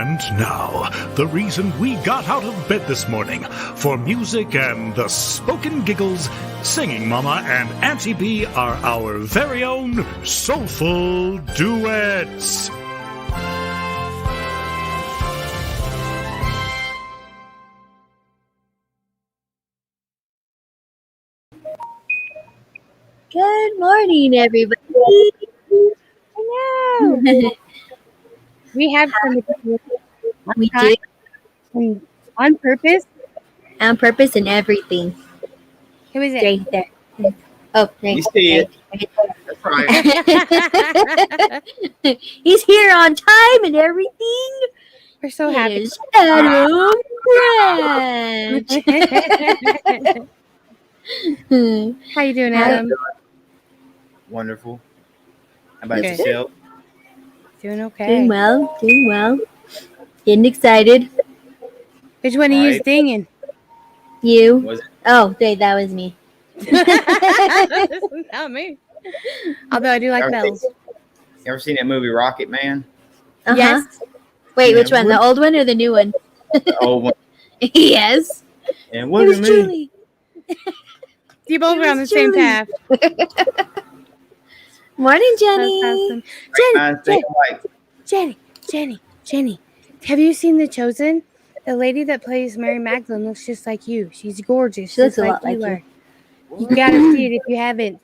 And now, the reason we got out of bed this morning. For music and the spoken giggles, Singing Mama and AuntieB are our very own soulful duets. Good morning, everybody. Hello. We have somebody We do on purpose. on purpose and everything. Who is it? Right there. Oh, right. You see it. That's right. He's here on time and everything. We're so happy. It's Adam Branch. How you doing, Adam? Wonderful. How about Good. yourself? Doing okay. Doing well. Getting excited. Which one are you Right. singing? You? Was it? Oh, that was me. Not me. Although I do like bells. Ever seen that movie Rocket Man? Uh-huh. Yes. Wait, Yeah, which one? The old one or the new one? The old one. Yes. And It what was do you mean? Julie. You both It are on the was same Julie. path. Morning, That's Jenny. awesome. Jenny. Have you seen The Chosen? The lady that plays Mary Magdalene looks just like you. She's gorgeous. She looks just a lot like you. are. You gotta see it if you haven't.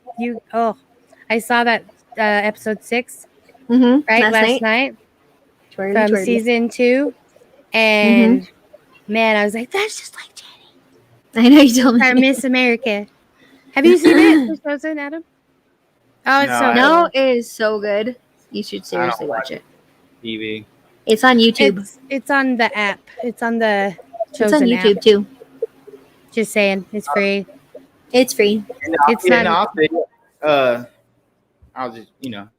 I saw that episode 6 Mm-hmm. right last night from Twirly. season 2, and man, I was like, that's just like Jenny. I know you told Our me. Miss America. Have you seen it? The Chosen, Adam? Oh, it's No, so I No, good. it is so good. You should seriously watch it. TV. It's on YouTube. It's on the app. It's on the It's Chosen on YouTube app. too. Just saying, it's free. It's free. It's not- I'll see it. I'll just, You don't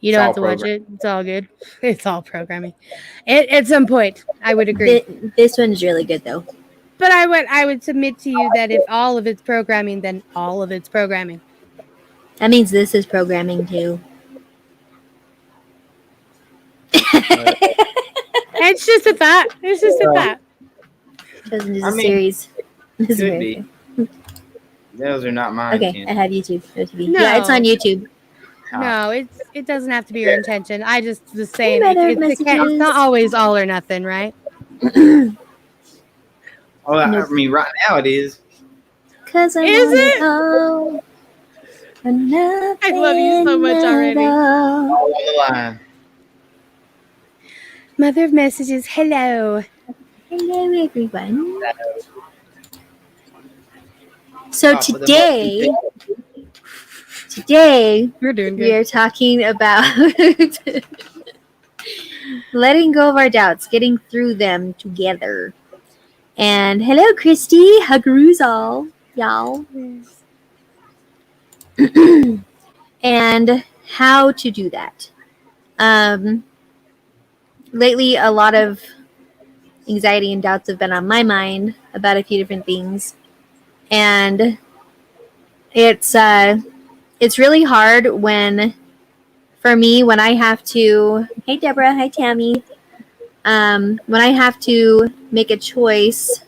It's have all to watch it. It's all good. It's all programming. At some point, I would agree. This one's really good though. But I would submit to you that if all of it's programming, then all of it's programming. That means this is programming too. It's just a thought. It's just a thought. Chosen is I a mean, series. This is could very be. Those are not mine. Okay, I have YouTube. TV. No. Yeah, it's on YouTube. No, it doesn't have to be your intention. I just was saying Hey, better it's messages. not always all or nothing, right? Oh, I mean, right now it is. Cause I Is want it? all or nothing I love you so much already. at all. All on the line. Mother of messages. Hello. Hello, everyone. So Top of the today You're doing we are talking about letting go of our doubts, getting through them together. And hello, Christy. Huggaroos all, y'all. And how to do that. Lately, a lot of anxiety and doubts have been on my mind about a few different things. And it's really hard for me, when I have to, hey Deborah, hi Tammy, when I have to make a choice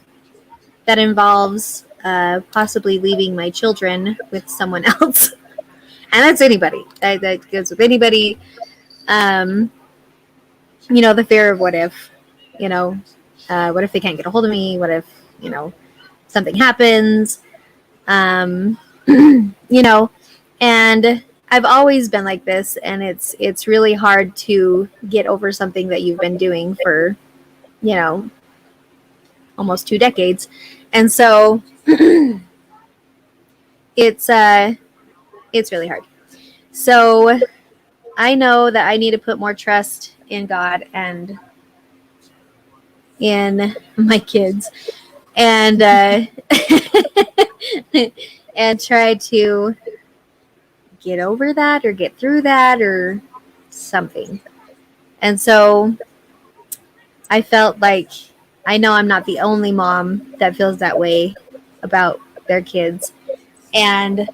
that involves possibly leaving my children with someone else, and that's anybody, that goes with anybody, the fear of what if they can't get a hold of me, what if, something happens, and I've always been like this, and it's really hard to get over something that you've been doing for, almost 2 decades. And so it's really hard. So I know that I need to put more trust in God and in my kids, and and try to get over that or get through that or something. And so I felt like, I know I'm not the only mom that feels that way about their kids, and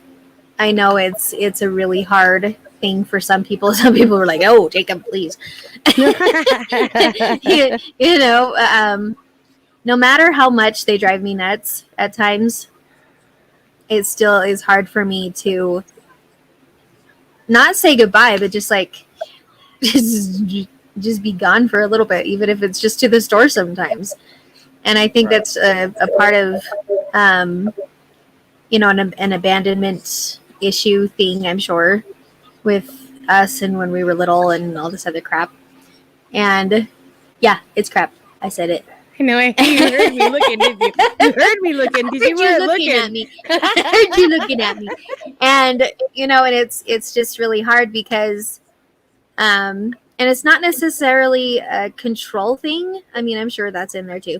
I know it's a really hard thing for some people. Some people were like, "Oh, Jacob, please." you know, no matter how much they drive me nuts at times, it still is hard for me to not say goodbye, but just like just be gone for a little bit, even if it's just to the store sometimes. And I think that's a part of, an abandonment issue thing, I'm sure, with us and when we were little and all this other crap. And yeah, it's crap. I said it. I know. You heard me looking, didn't you? You heard me looking because you weren't looking at me. I heard you looking at me. And, and it's just really hard because, and it's not necessarily a control thing. I mean, I'm sure that's in there too.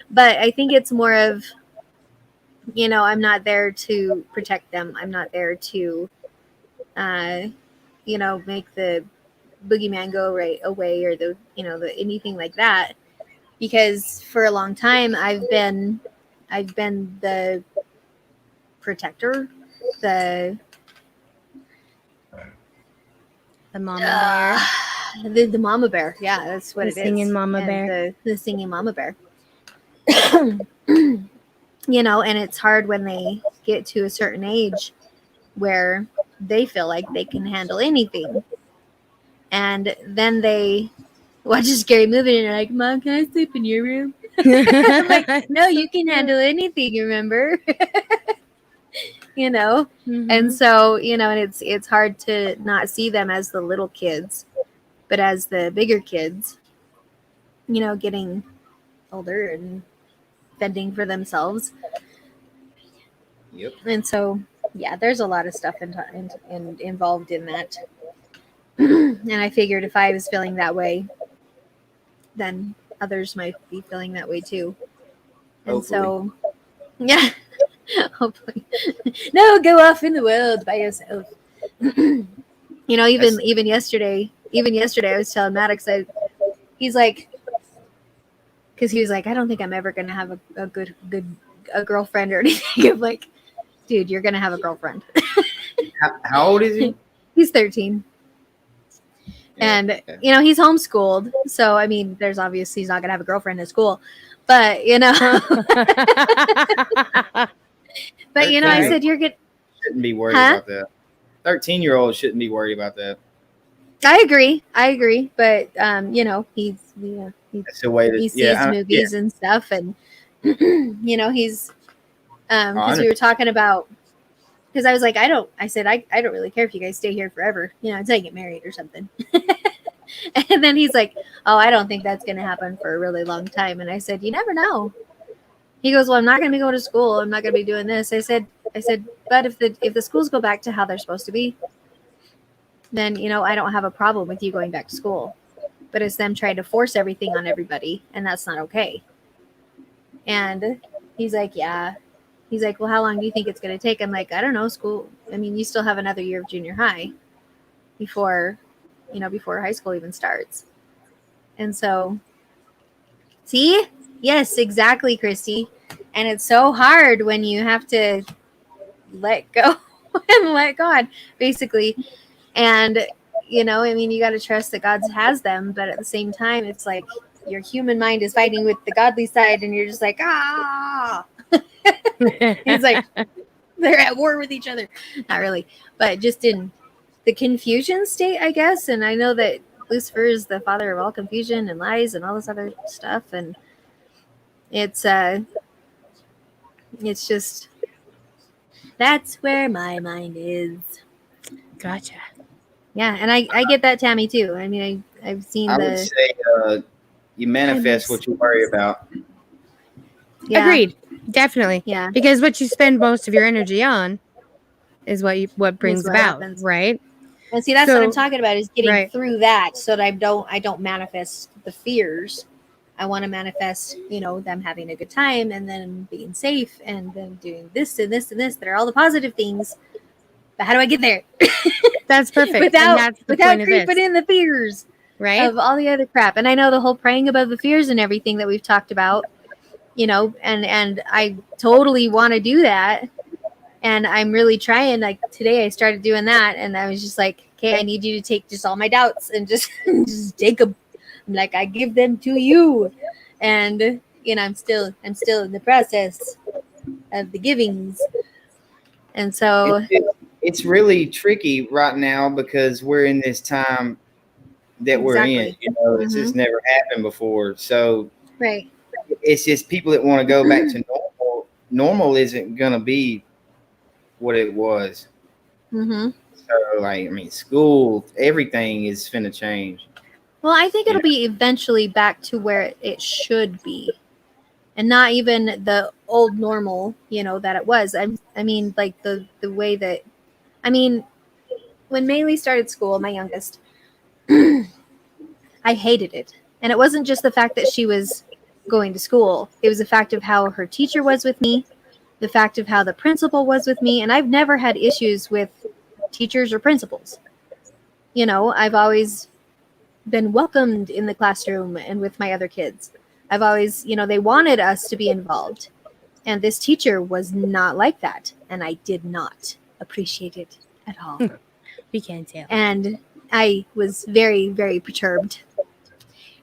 But I think it's more of, I'm not there to protect them. I'm not there to, make the boogeyman go right away or the anything like that. Because for a long time I've been the protector, the mama bear. The mama bear. Yeah, that's what it is. Singing mama bear. The singing mama bear. And it's hard when they get to a certain age where they feel like they can handle anything. And then they watch a scary movie and they're like, "Mom, can I sleep in your room?" I'm like, "No, you can handle anything, remember?" Mm-hmm. And so, and it's hard to not see them as the little kids, but as the bigger kids, getting older and fending for themselves. Yep. And so, yeah, there's a lot of stuff involved in that. And I figured if I was feeling that way, then others might be feeling that way too. And Hopefully. so, yeah, hopefully. No, go off in the world by yourself. Even yesterday, I was telling Maddox, he's like, because he was like, "I don't think I'm ever going to have a good girlfriend or anything." I'm like, "Dude, you're going to have a girlfriend." How old is he? He's 13. And, okay. He's homeschooled. So, I mean, there's obviously he's not going to have a girlfriend at school. But, but, I said, you're good. Shouldn't be worried about that. 13-year-olds shouldn't be worried about that. I agree. But, he's, That's the way that, he sees movies and stuff. And, he's, because we were talking about, because I was like, I don't really care if you guys stay here forever, until you get married or something. And then he's like, "Oh, I don't think that's going to happen for a really long time." And I said, "You never know." He goes, "Well, I'm not going to be going to school. I'm not going to be doing this." I said, "But if the schools go back to how they're supposed to be, then, I don't have a problem with you going back to school. But it's them trying to force everything on everybody. And that's not okay." And he's like, "Yeah." He's like, "Well, how long do you think it's going to take?" I'm like, "I don't know, school. I mean, you still have another year of junior high before high school even starts." And so, see? Yes, exactly, Christy. And it's so hard when you have to let go and let God, basically. And, you got to trust that God has them. But at the same time, it's like your human mind is fighting with the godly side. And you're just like, ah. He's like, they're at war with each other. Not really, but just in the confusion state, I guess. And I know that Lucifer is the father of all confusion and lies and all this other stuff. And it's just, that's where my mind is. Gotcha. Yeah. And I get that, Tammy, too. I mean, I've seen I would say you manifest what you worry about. Yeah. Agreed. Definitely. Yeah. Because what you spend most of your energy on is what brings about, happens. right? And see, that's what I'm talking about, is getting through that so that I don't manifest the fears. I want to manifest, them having a good time and then being safe and then doing this and this and this that are all the positive things. But how do I get there? That's perfect. without creeping in the fears, right? Of all the other crap. And I know the whole praying above the fears and everything that we've talked about, and I totally want to do that. And I'm really trying. Like today I started doing that and I was just like, okay, I need you to take just all my doubts and just take them. I'm like, I give them to you. And, I'm still in the process of the givings. And so It's really tricky right now because we're in this time that we're in. It's just never happened before. So right. it's just people that want to go back to normal. Normal isn't going to be what it was. So, school, everything is finna change. Well, I think it'll be eventually back to where it should be. And not even the old normal, that it was. I mean, like the way that, when Maylee started school, my youngest, I hated it. And it wasn't just the fact that she was going to school. It was the fact of how her teacher was with me, the fact of how the principal was with me. And I've never had issues with teachers or principals. I've always been welcomed in the classroom and with my other kids. I've always, they wanted us to be involved. And this teacher was not like that. And I did not appreciate it at all. We can't tell. And I was very, very perturbed.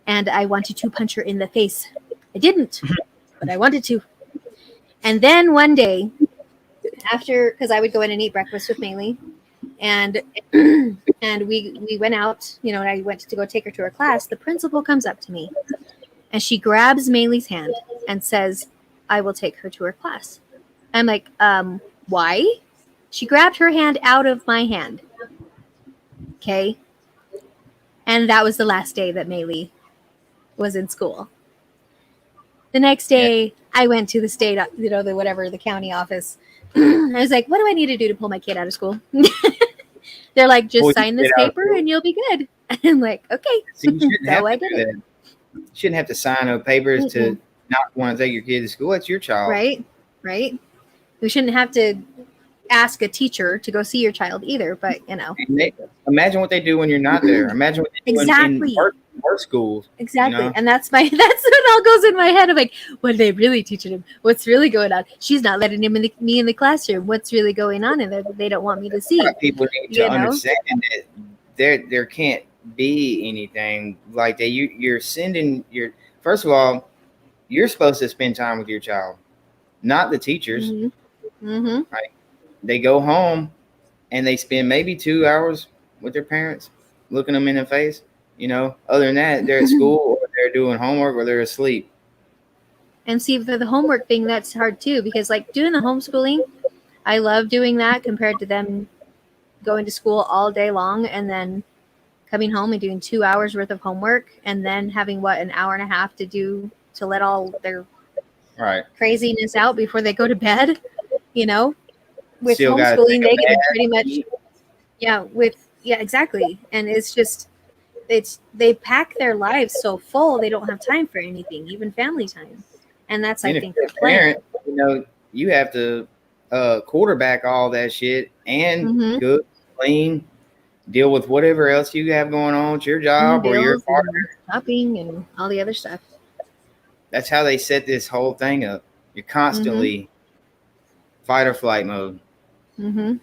And I wanted to punch her in the face. I didn't, but I wanted to. And then one day, because I would go in and eat breakfast with Maylee, and we went out, and I went to go take her to her class. The principal comes up to me, and she grabs Maylee's hand and says, I will take her to her class. I'm like, why? She grabbed her hand out of my hand. Okay. And that was the last day that Maylee was in school. The next day, I went to the state, the county office. I was like, what do I need to do to pull my kid out of school? They're like, just sign this paper and you'll be good. I'm like, okay. So you shouldn't have to do that. You shouldn't have to sign no papers to not want to take your kid to school. It's your child. Right. We shouldn't have to ask a teacher to go see your child either, but imagine what they do when you're not there. Imagine what they do in work schools. Exactly. And that's what all goes in my head. I'm like, what are they really teaching him? What's really going on? She's not letting me in the classroom. What's really going on in there that they don't want me to see? People need to understand that there can't be anything like that. You're sending first of all, you're supposed to spend time with your child, not the teachers. Right? They go home and they spend maybe 2 hours with their parents, looking them in the face. Other than that, they're at school or they're doing homework or they're asleep. And see, for the homework thing, that's hard too, because like doing the homeschooling, I love doing that compared to them going to school all day long and then coming home and doing 2 hours worth of homework and then having an hour and a half to let all their craziness out before they go to bed. With Still homeschooling, they get pretty much, exactly. And it's just, they pack their lives so full, they don't have time for anything, even family time. And that's, I think, their plan. You have to quarterback all that shit and cook, clean, deal with whatever else you have going on with your job or your partner. Shopping and all the other stuff. That's how they set this whole thing up. You're constantly fight or flight mode. And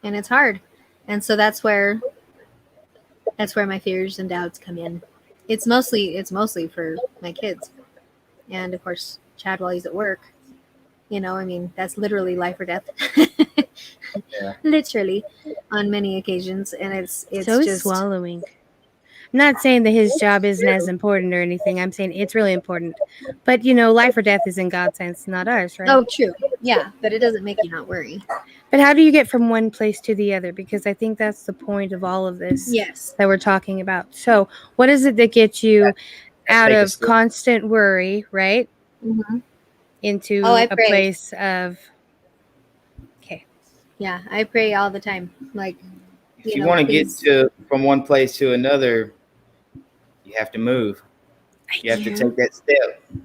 it's hard. And so that's where my fears and doubts come in. It's mostly for my kids. And of course, Chad while he's at work. That's literally life or death. Literally on many occasions. And it's so just swallowing. I'm not saying that his job isn't as important or anything. I'm saying it's really important. But, life or death is in God's hands, not ours, right? Oh, true. Yeah, but it doesn't make you not worry. But how do you get from one place to the other? Because I think that's the point of all of this that we're talking about. So what is it that gets you out of constant worry, right? Into a place of, Yeah, I pray all the time. Like, if you want to get from one place to another, you have to move. You have to take that step. You know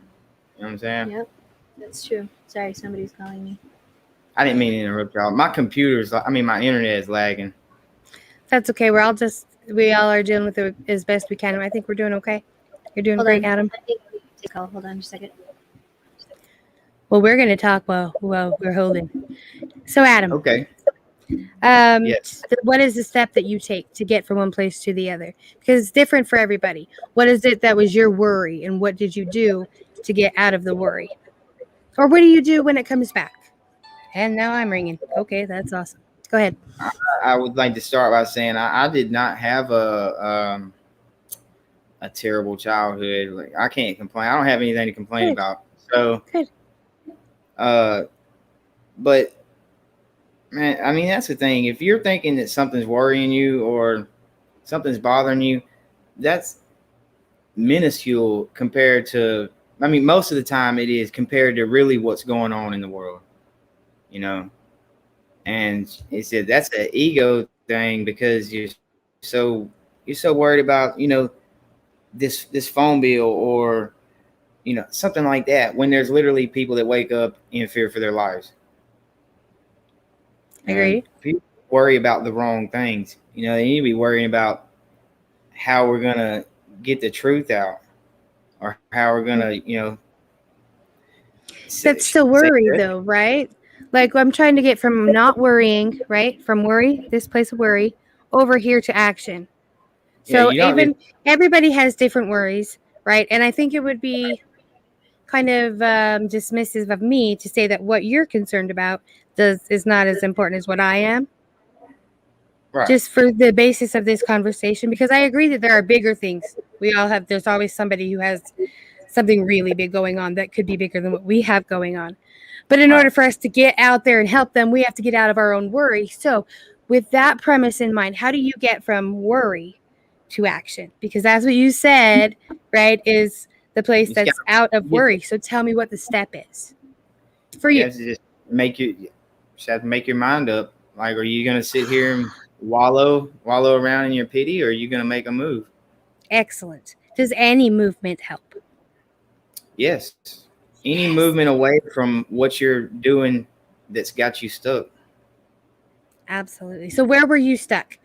what I'm saying? Yep, that's true. Sorry, somebody's calling me. I didn't mean to interrupt y'all. My internet is lagging. That's okay. We all are dealing with it as best we can. I think we're doing okay. You're doing great, Adam. I think we need to call. Hold on just a second. Well, we're going to talk while we're holding. So, Adam. Okay. Yes. What is the step that you take to get from one place to the other? Because it's different for everybody. What is it that was your worry, and what did you do to get out of the worry? Or what do you do when it comes back? And now I'm ringing. Okay, that's awesome. Go ahead. I would like to start by saying I did not have a terrible childhood. Like, I can't complain. I don't have anything to complain Good. about. So, Good. But man, I mean, that's the thing. If you're thinking that something's worrying you or something's bothering you, that's minuscule compared to, I mean, most of the time it is compared to really what's going on in the world, you know. And he said that's an ego thing because you're so worried about, you know, this phone bill or, you know, something like that, when there's literally people that wake up in fear for their lives. Agreed. People worry about the wrong things. You know, they need to be worrying about how we're gonna get the truth out, or how we're gonna, you know. That's still worry, though, right? Like, I'm trying to get from not worrying, right? From worry, this place of worry, over here to action. So even everybody has different worries, right? And I think it would be kind of dismissive of me to say that what you're concerned about is not as important as what I am. Right. Just for the basis of this conversation, because I agree that there are bigger things. There's always somebody who has something really big going on that could be bigger than what we have going on. But in order for us to get out there and help them, we have to get out of our own worry. So with that premise in mind, how do you get from worry to action? Because that's what you said, right, is the place that's out of worry. So tell me what the step is for you. You have to just have to make your mind up. Like, are you going to sit here and wallow around in your pity, or are you going to make a move? Excellent. Does any movement help? Yes. Any movement away from what you're doing that's got you stuck. Absolutely. So where were you stuck?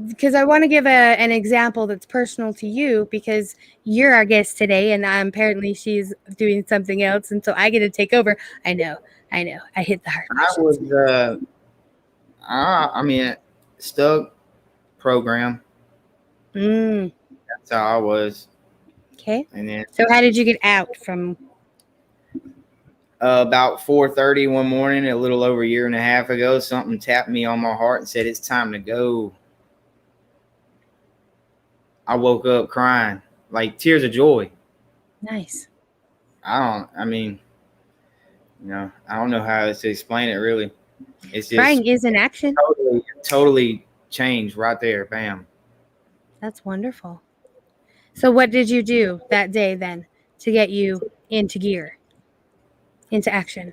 Because I want to give an example that's personal to you, because you're our guest today, and apparently she's doing something else, and so I get to take over. I know. I hit the heart. I was, I mean, stuck program. That's how I was. Okay. And then, so how did you get out from? About 4:30 one morning, a little over a year and a half ago, something tapped me on my heart and said, "It's time to go." I woke up crying, like tears of joy. Nice. I don't know how to explain it, really. It's just crying is an action. Totally changed right there. Bam. That's wonderful. So what did you do that day then to get you into gear, into action?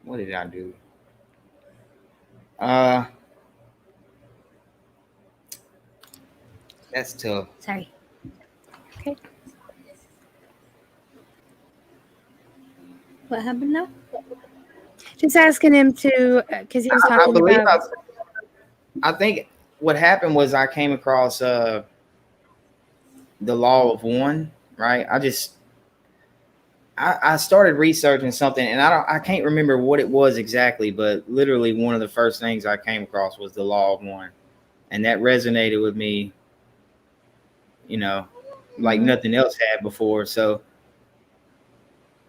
What did I do? That's tough. Sorry. Okay. What happened now? Just asking him to, because he was talking about. I think what happened was I came across the law of one, right? I started researching something, and I can't remember what it was exactly, but literally one of the first things I came across was the law of one, and that resonated with me, you know, like nothing else had before. So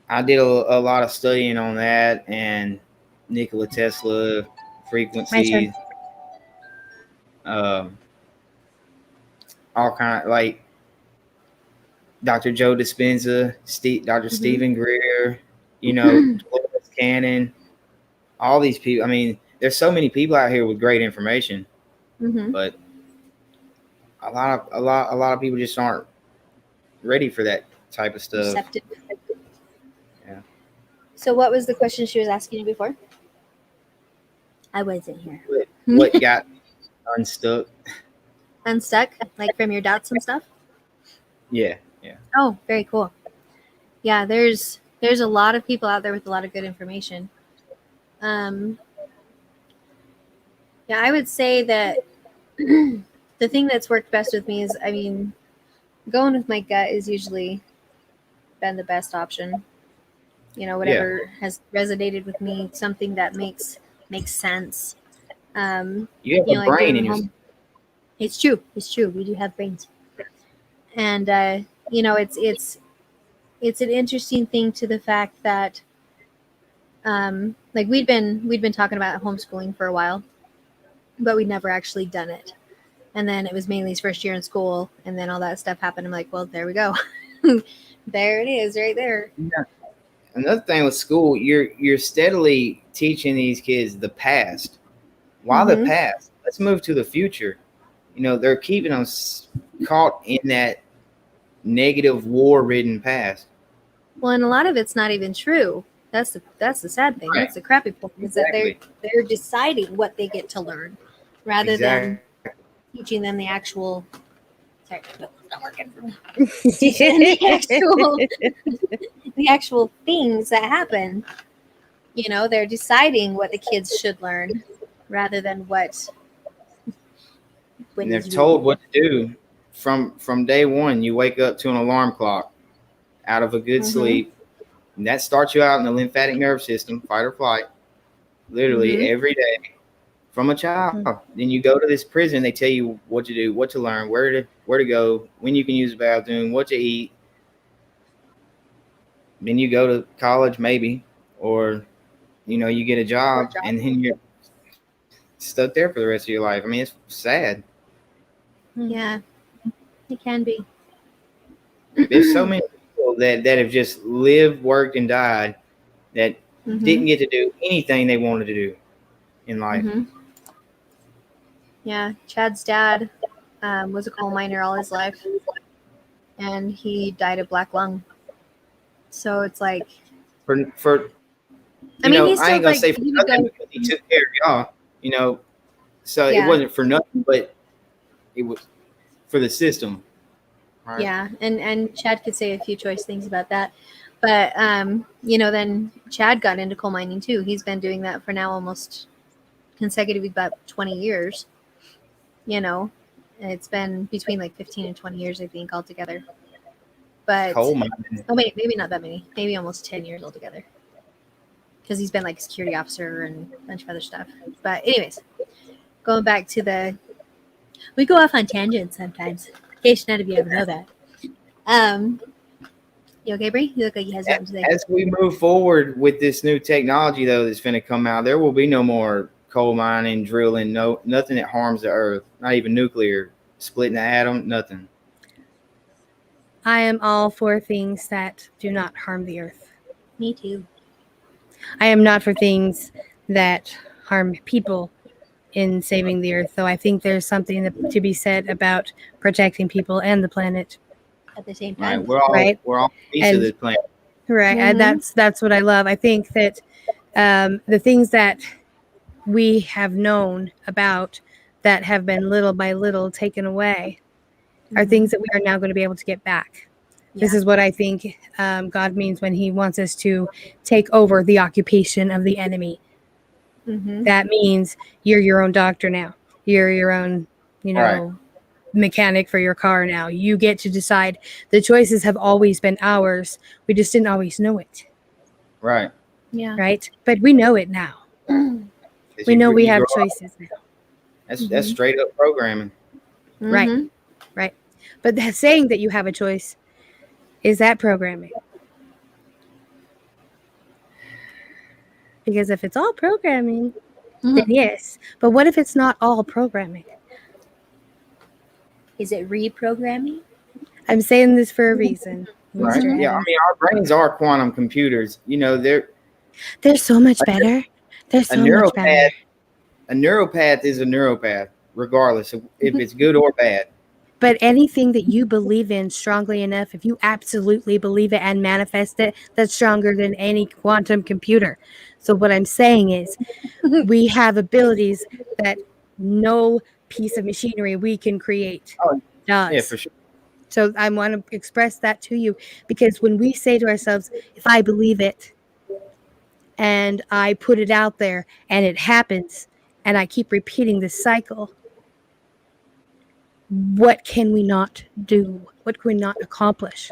I did a lot of studying on that, and Nikola Tesla, frequency, all kind of, like Dr. Joe Dispenza, Dr. Stephen Greer, you know, Cannon, all these people. I mean, there's so many people out here with great information, but a lot of people just aren't ready for that type of stuff. Receptive. Yeah. So what was the question she was asking you before? I wasn't here. What got unstuck? Unstuck? Like from your doubts and stuff? Yeah. Oh, very cool. Yeah, there's a lot of people out there with a lot of good information. Yeah, I would say that the thing that's worked best with me is, I mean, going with my gut is usually been the best option. whatever has resonated with me, something that makes sense. You have a brain in your. It's true. We do have brains, and it's an interesting thing to the fact that like we'd been talking about homeschooling for a while, but we'd never actually done it. And then it was mainly his first year in school, and then all that stuff happened. I'm like, well, there we go. There it is, right there. Yeah. Another thing with school, you're steadily teaching these kids the past. Why the past? Let's move to the future. They're keeping us caught in that negative, war-ridden past. Well, and a lot of it's not even true. That's the sad thing. Right. That's the crappy part. Is that they're deciding what they get to learn, rather than teaching them the actual. Sorry, not working. Teaching the actual things that happen. They're deciding what the kids should learn, rather than what. And they're told what to do from day one. You wake up to an alarm clock, out of a good sleep, and that starts you out in the lymphatic nerve system, fight or flight, literally every day from a child. Then you go to this prison. They tell you what to do, what to learn, where to go, when you can use the bathroom, what to eat. Then you go to college, maybe, or you get a job, and then you're stuck there for the rest of your life. I mean, it's sad. Yeah, it can be. There's so many people that have just lived, worked, and died that didn't get to do anything they wanted to do in life. Yeah, Chad's dad was a coal miner all his life, and he died of black lung. So it's like I ain't gonna say for nothing because he took care of y'all, so it wasn't for nothing, but it was for the system. Right? Yeah, and Chad could say a few choice things about that, but then Chad got into coal mining too. He's been doing that for now almost consecutively about 20 years. It's been between like 15 and 20 years, I think, altogether. But coal mining. Oh wait, maybe not that many. Maybe almost 10 years altogether. Because he's been like a security officer and a bunch of other stuff. But anyways, going back to we go off on tangents sometimes. In case none of you ever know that. You okay, Bree? You look like you have something to say. As we move forward with this new technology, though, that's going to come out, there will be no more coal mining, drilling, nothing that harms the earth, not even nuclear, splitting the atom, nothing. I am all for things that do not harm the earth. Me too. I am not for things that harm people in saving the earth, though I think there's something to be said about protecting people and the planet at the same time. Right, we're all a piece of this planet. Right, and that's what I love. I think that the things that we have known about that have been little by little taken away are things that we are now going to be able to get back. Yeah. This is what I think God means when he wants us to take over the occupation of the enemy. That means you're your own doctor now. You're your own, mechanic for your car now. You get to decide. The choices have always been ours. We just didn't always know it. Right. Yeah. Right. But we know it now. We know we have choices now. That's straight up programming. Right. Right. But saying that you have a choice, is that programming? Because if it's all programming, then yes. But what if it's not all programming? Is it reprogramming? I'm saying this for a reason. Right. Yeah, I mean, our brains are quantum computers. They're so much better. They're so much better. A neuropath is a neuropath, regardless of if it's good or bad. But anything that you believe in strongly enough, if you absolutely believe it and manifest it, that's stronger than any quantum computer. So what I'm saying is we have abilities that no piece of machinery we can create does. Yeah, for sure. So I want to express that to you, because when we say to ourselves, if I believe it and I put it out there and it happens and I keep repeating this cycle, what can we not do? What can we not accomplish?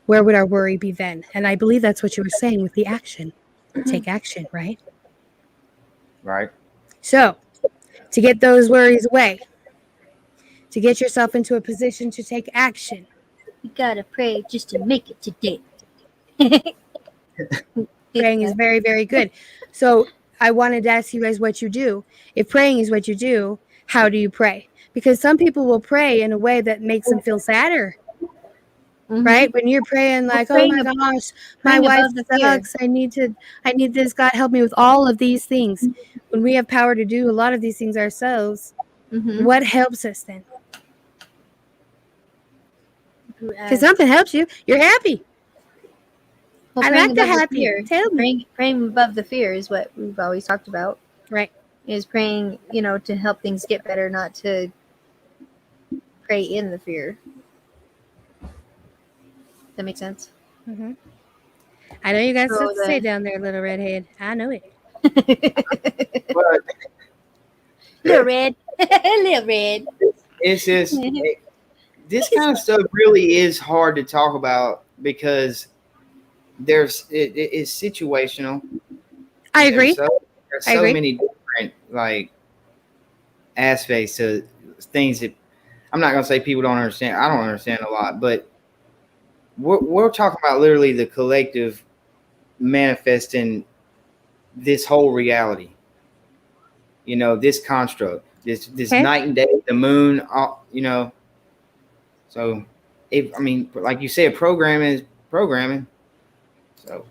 where would our worry be then? And I believe that's what you were saying with the action. Take action, right? Right. So, to get those worries away, to get yourself into a position to take action, you gotta pray just to make it today. Praying is very, very good. So, I wanted to ask you guys what you do. If praying is what you do, how do you pray? Because some people will pray in a way that makes them feel sadder. Right? When you're praying like, oh my gosh, my wife sucks. I need this. God help me with all of these things. When we have power to do a lot of these things ourselves, what helps us then? Because something helps you. You're happy. Well, I like the happy. Tell me. Praying above the fear is what we've always talked about. Right. Is praying, to help things get better, not to pray in the fear. That makes sense. I know you got stuff to say down there, little redhead. I know it. Little red. Little red. It's just this kind of stuff really is hard to talk about because it's situational. I agree. There's so many different aspects to things that I'm not gonna say people don't understand. I don't understand a lot, but we're talking about literally the collective manifesting this whole reality. This construct, this night and day, the moon, So, like you said, programming is programming. So,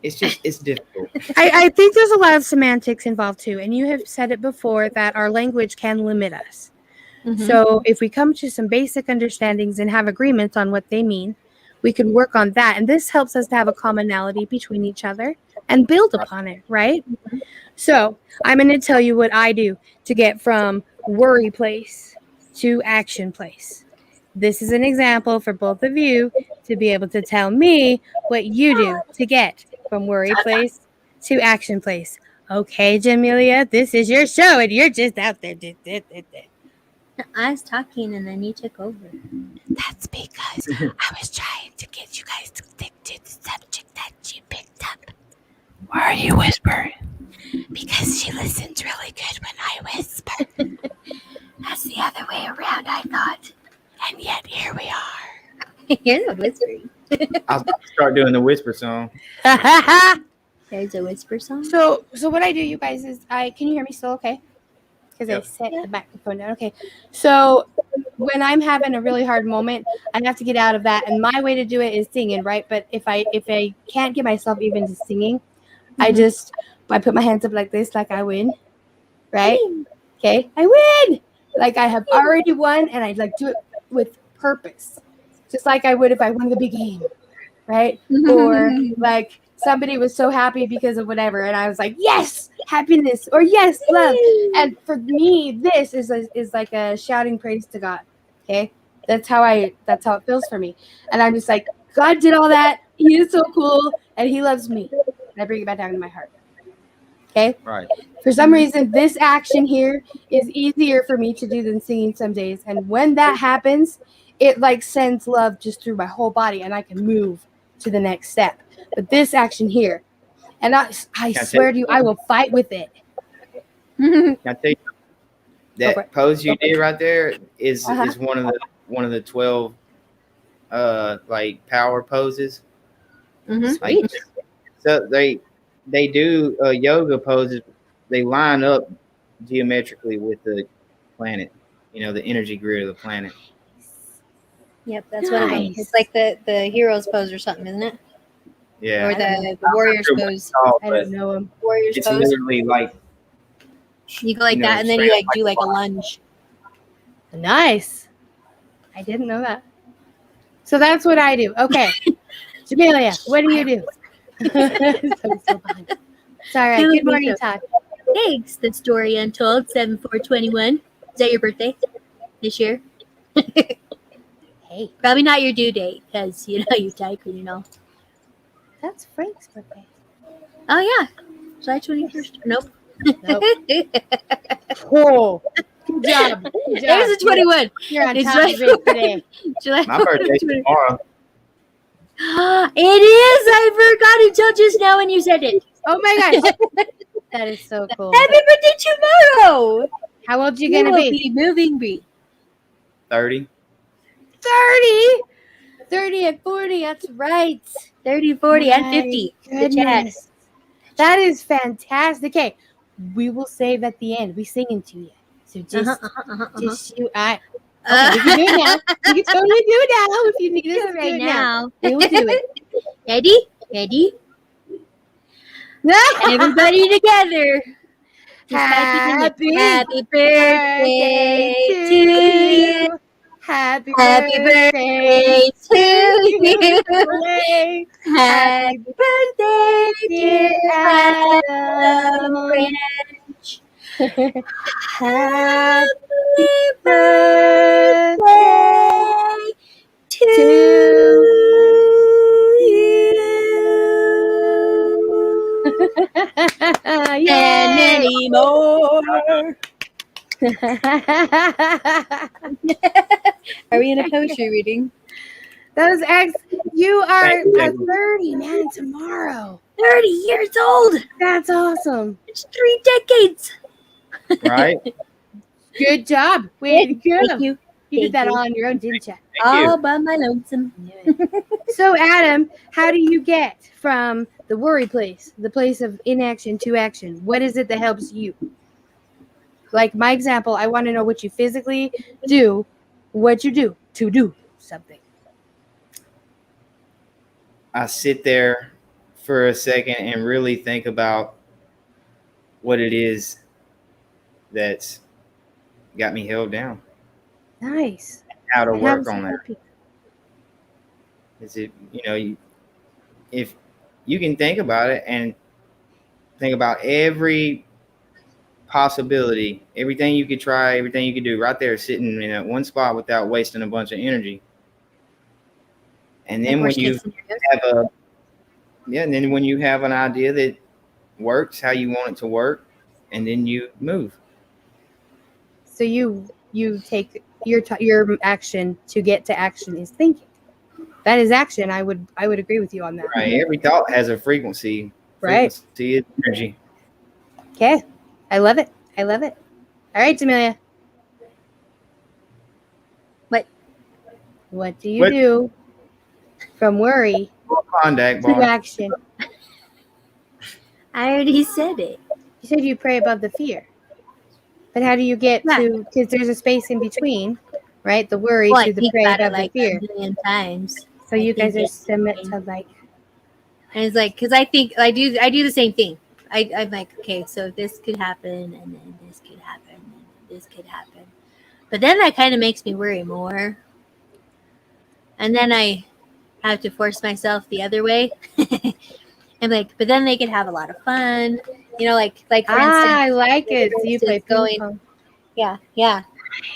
it's difficult. I think there's a lot of semantics involved too, and you have said it before that our language can limit us. So if we come to some basic understandings and have agreements on what they mean, we can work on that. And this helps us to have a commonality between each other and build upon it, right? So I'm going to tell you what I do to get from worry place to action place. This is an example for both of you to be able to tell me what you do to get from worry place to action place. Okay, Jamelia, this is your show and you're just out there. I was talking and then you took over. That's because I was trying to get you guys to stick to the subject that you picked up. Why are you whispering? Because she listens really good when I whisper. That's the other way around, I thought. And yet here we are. You're not whispering. I'll start doing the whisper song. There's a whisper song. So what I do, you guys, is can you hear me still okay? Because I set the microphone down. Okay. So when I'm having a really hard moment, I have to get out of that. And my way to do it is singing, right? But if I can't get myself even to singing, I put my hands up like this, like I win. Right? Okay. I win. Like I have already won, and I do it with purpose. Just like I would if I won the big game. Right? Or like somebody was so happy because of whatever, and I was like, yes, happiness, or yes, love. And for me, this is like a shouting praise to God. Okay, that's how it feels for me. And I'm just like, God did all that. He is so cool, and He loves me. And I bring it back down to my heart. Okay. Right. For some reason, this action here is easier for me to do than singing some days. And when that happens, it sends love just through my whole body, and I can move to the next step. But this action here, and I swear to you, I will fight with it. Can I tell you, that pose you did right there is one of the 12 power poses. So they do yoga poses. They line up geometrically with the planet. The energy grid of the planet. Yep, that's one of them. It's like the hero's pose or something, isn't it? Yeah. Or the warrior's pose. I don't know him. Warrior's it's pose. It's literally you go like that, and then you do a lunge. Nice. I didn't know that. So that's what I do. Okay. Jamelia, what do you do? so fun. Sorry. Good morning, Todd. Thanks. The story untold, 7/4/21. Is that your birthday this year? Hey. Probably not your due date, because you type and That's Frank's birthday. Oh yeah, July 21st. Nope. Cool. Good job. There's a 21. You're on top of it today. July My birthday's tomorrow. It is. I forgot until just now when you said it. Oh my gosh. That is so cool. Happy birthday tomorrow. How old are you going to be? Moving be. 30. 30? 30 and 40, that's right. 30, 40, and 50. Goodness. That is fantastic. Okay, we will save at the end. We singing to you. So just you. Okay, we can do it now. We can totally do it now if you need us to right now. We will do it. Ready? Everybody together. Happy birthday to you. Happy birthday to you. Happy birthday, dear Adam. Happy birthday to you. And many more. Are we in a poetry reading? Those eggs, you are 30, man, tomorrow. 30 years old. That's awesome. It's 3 decades. Right? Good job. Way to go. Thank you. You did that all on your own, didn't you? All by my lonesome. So, Adam, how do you get from the worry place, the place of inaction, to action? What is it that helps you? Like my example, I want to know what you physically do, what you do to do something. I sit there for a second and really think about what it is that's got me held down. Nice. How to work on that. Is it, if you can think about it and think about every possibility, everything you could try, everything you could do right there sitting in that one spot without wasting a bunch of energy. And then when you have an idea that works how you want it to work, and then you move. So you take your action to get to action is thinking. That is action. I would agree with you on that. Right. Every thought has a frequency. Right. Frequency is energy. Okay. I love it. All right, Jamelia. What do you do from worry to action? I already said it. You said you pray above the fear. But how do you get to, because there's a space in between, right? The worry to the pray above the fear. A million times. So you guys are similar to like. And it's like, because I think I do the same thing. I'm like, okay, so this could happen, and then this could happen, and this could happen. But then that kind of makes me worry more. And then I have to force myself the other way. And like, but then they could have a lot of fun. Like for instance, I like it. So you play going. Yeah.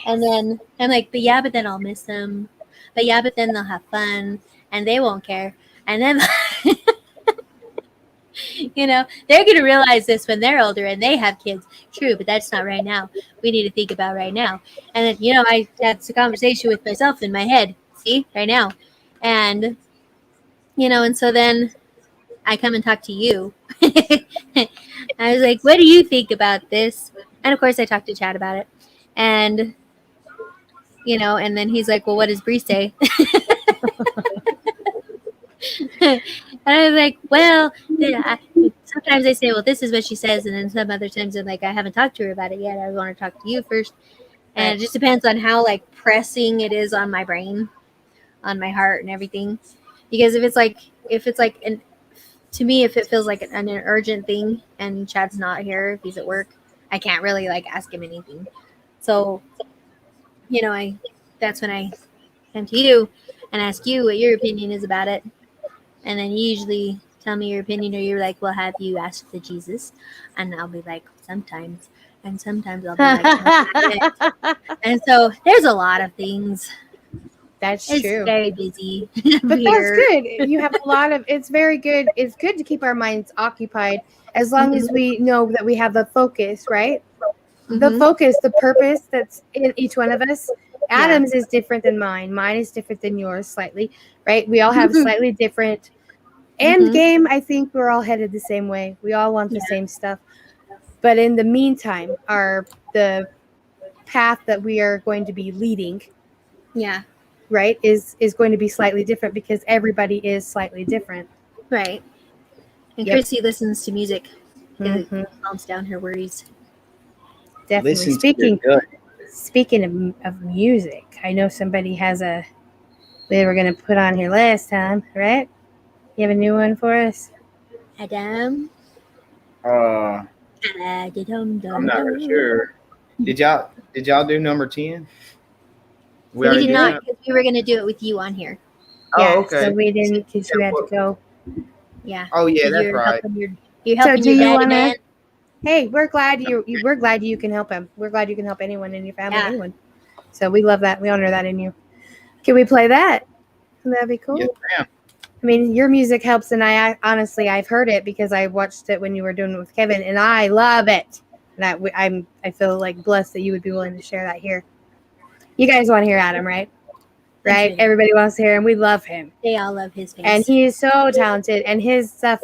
And then I'm like, but then I'll miss them. But then they'll have fun, and they won't care. And then they're going to realize this when they're older and they have kids. True, but that's not right now. We need to think about right now. And then, I had a conversation with myself in my head. See, right now. And, and so then I come and talk to you. I was like, what do you think about this? And of course I talked to Chad about it. And, and then he's like, well, what does Bree say? And I was like, well, sometimes I say, well, this is what she says. And then some other times I'm like, I haven't talked to her about it yet. I want to talk to you first. And it just depends on how pressing it is on my brain, on my heart and everything. Because if it feels like an urgent thing and Chad's not here, if he's at work, I can't really ask him anything. So, that's when I come to you and ask you what your opinion is about it. And then you usually tell me your opinion, or you're like, well, have you asked the Jesus? And I'll be like, sometimes. And sometimes I'll be like, no. And so there's a lot of things. It's true. It's very busy. But that's good. You have a lot of, it's very good. It's good to keep our minds occupied as long as we know that we have the focus, right? Mm-hmm. The focus, the purpose that's in each one of us. Adam's is different than mine. Mine is different than yours slightly, right? We all have slightly different end game. I think we're all headed the same way. We all want the same stuff. But in the meantime, the path that we are going to be leading, right, is going to be slightly different because everybody is slightly different. Right. And Chrissy listens to music because it calms down her worries. Definitely. Speaking of music, I know somebody they were going to put on here last time, right? You have a new one for us? Adam? I'm not really sure. Did y'all do number 10? We did not, because we were going to do it with you on here. Oh, okay. So we didn't, because you had to go. Yeah. Oh, yeah, that's right. You're helping your daddy, man. Hey, we're glad you can help him. We're glad you can help anyone in your family, anyone. So we love that. We honor that in you. Can we play that? That'd be cool. Yes, ma'am. I mean, your music helps, and I've heard it because I watched it when you were doing it with Kevin, and I love it. And I feel like blessed that you would be willing to share that here. You guys want to hear Adam, right? Right? Everybody wants to hear him. We love him. They all love his face. And he is so talented, and his stuff,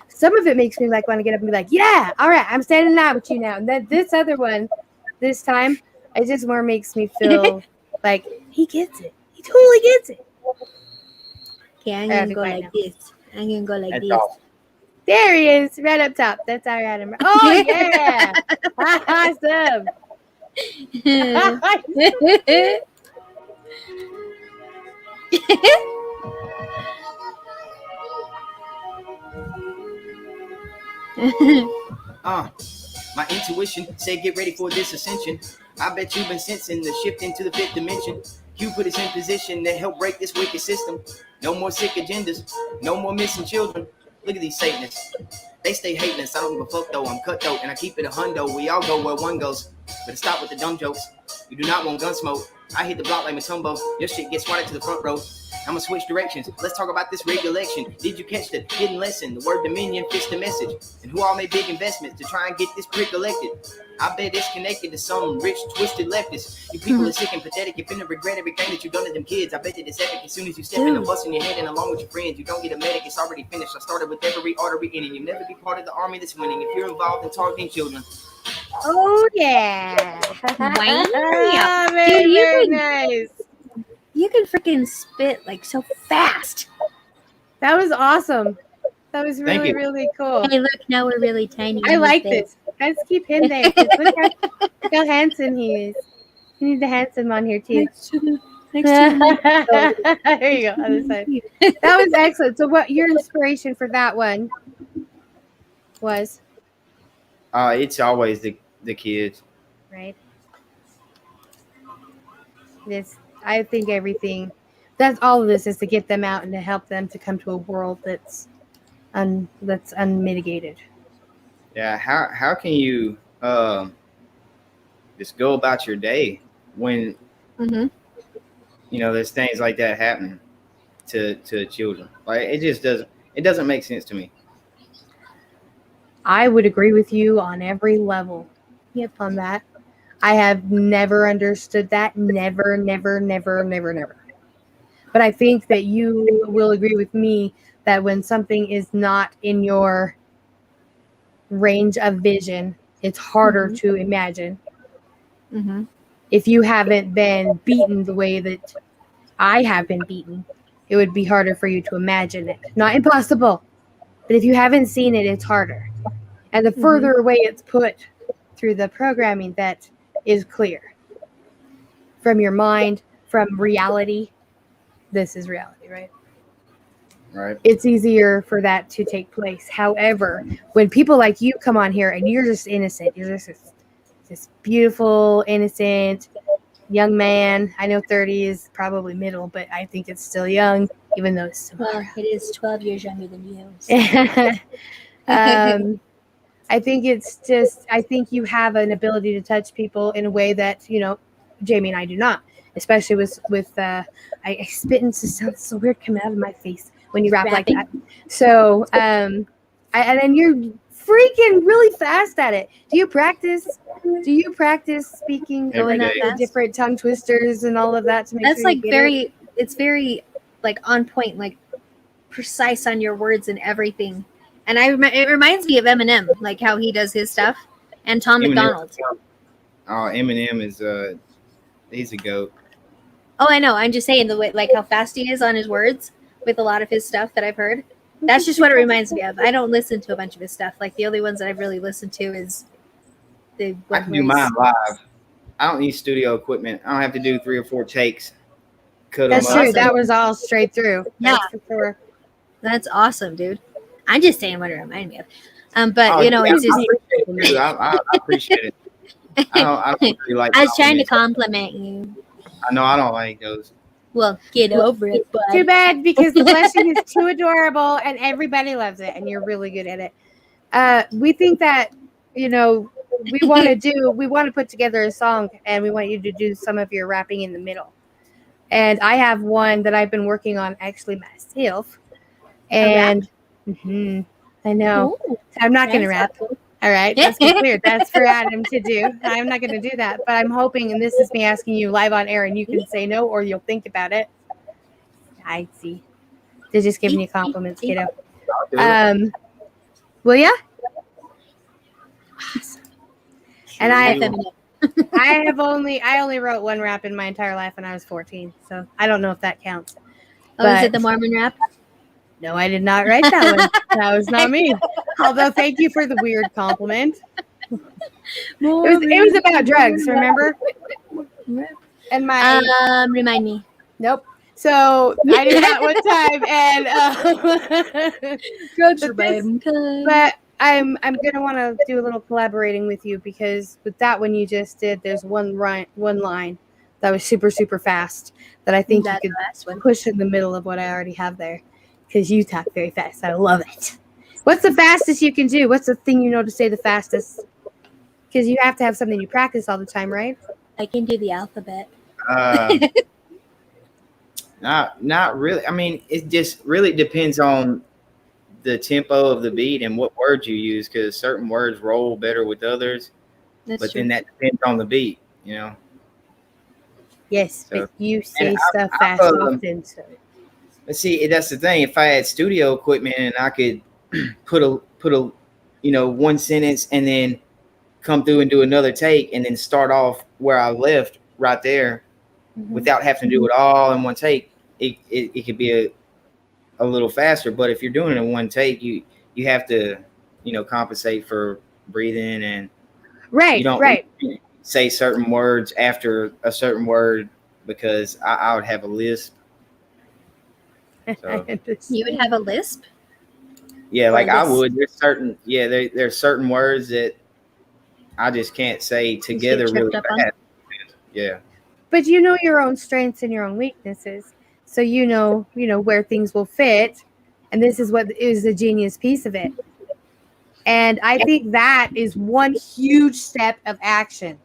some of it makes me like want to get up and be like, yeah, all right, I'm standing out with you now. And then this other one, this time, it just more makes me feel like he gets it. He totally gets it. Okay, I'm going to go like this. I'm going to go like this. Awesome. There he is, right up top. That's our Adam. Oh, yeah. Awesome. My intuition said get ready for this ascension. I bet you've been sensing the shift into the fifth dimension. You put us in position to help break this wicked system. No more sick agendas, no more missing children. Look at these Satanists. They stay hating us. I don't give a fuck though. I'm cutthroat and I keep it a hundo. We all go where one goes. But stop with the dumb jokes. You do not want gun smoke. I hit the block like Matumbo. Your shit gets swatted to the front row. I'ma switch directions. Let's talk about this regulation. Did you catch the hidden lesson? The word dominion fits the message. And who all made big investments to try and get this prick elected? I bet it's connected to some rich, twisted leftist. You people are sick and pathetic. You're finna regret everything that you've done to them kids. I bet that it's epic as soon as you step in the bus in your head and along with your friends. You don't get a medic, it's already finished. I started with every artery in it. You'll never be part of the army that's winning if you're involved in targeting children. Oh, yeah. Wow. Very nice. You can freaking spit like so fast. That was awesome. That was really, really cool. Hey, look, now we're really tiny. I like this. Let's keep him there. Look how handsome he is. You need the handsome on here, too. There you go. Other side. That was excellent. So what your inspiration for that one was? It's always the kids. Right. I think that's all of this is to get them out and to help them to come to a world that's unmitigated. Yeah. How can you just go about your day when there's things like that happening to children? Like it doesn't make sense to me. I would agree with you on every level. Yep, on that. I have never understood that. Never. But I think that you will agree with me that when something is not in your range of vision, it's harder to imagine. Mm-hmm. If you haven't been beaten the way that I have been beaten, it would be harder for you to imagine it. Not impossible, but if you haven't seen it, it's harder. And the further away it's put through the programming that is clear from your mind, from reality. This is reality, right? Right. It's easier for that to take place. However, when people like you come on here and you're just innocent, you're just this beautiful, innocent young man. I know 30 is probably middle, but I think it's still young, even though it's well, it is 12 years younger than you. So. I think I think you have an ability to touch people in a way that, Jamie and I do not, especially with I spit into sounds so weird coming out of my face when you rap like that. So And then you're freaking really fast at it. Do you practice speaking Every like day. the different tongue twisters and all of that to make That's sure like very, it's very like on point, like precise on your words and everything. And it reminds me of Eminem, like how he does his stuff, and Tom McDonald. Oh, Eminem is he's a goat. Oh, I know. I'm just saying the way, like how fast he is on his words with a lot of his stuff that I've heard. That's just what it reminds me of. I don't listen to a bunch of his stuff. Like the only ones that I've really listened to is the. I can do mine live. I don't need studio equipment. I don't have to do 3 or 4 takes. That's true. That was all straight through. Yeah, for sure. That's awesome, dude. I'm just saying what it reminded me of. But you know, it's just. I appreciate it. I don't really like. I was trying to compliment you. I know I don't like those. Well, get over it. Bud. Too bad, because the question is too adorable and everybody loves it, and you're really good at it. We think that, you know, we want to put together a song, and we want you to do some of your rapping in the middle. And I have one that I've been working on actually myself. And I know. Ooh, I'm not going to rap. Cool. All right. That's clear. That's for Adam to do. I'm not going to do that. But I'm hoping, and this is me asking you live on air, and you can say no or you'll think about it. I see. They're just giving you compliments, kiddo. Will ya? Awesome. And I only wrote one rap in my entire life when I was 14. So I don't know if that counts. Oh, is it the Mormon rap? No, I did not write that one. That was not me. Although, thank you for the weird compliment. It was about drugs, remember? And my remind me. Nope. So I did that one time, and but I'm gonna want to do a little collaborating with you, because with that one you just did, there's one line that was super, super fast that I think you could push in the middle of what I already have there. Because you talk very fast. I love it. What's the fastest you can do? What's the thing you know to say the fastest? Because you have to have something you practice all the time, right? I can do the alphabet. Not really. I mean, it just really depends on the tempo of the beat and what words you use, because certain words roll better with others. That's true. Then that depends on the beat, you know? Yes, so, but you say stuff fast often, so. But see, that's the thing. If I had studio equipment and I could put a you know, one sentence and then come through and do another take and then start off where I left right there without having to do it all in one take, it could be a little faster. But if you're doing it in one take, you have to, you know, compensate for breathing, and you don't say certain words after a certain word, because I would have a lisp. So, you would have a lisp? Yeah, like I would. There's certain words that I just can't say together really fast. Yeah. But you know your own strengths and your own weaknesses. So you know where things will fit. And this is what is the genius piece of it. And I think that is one huge step of action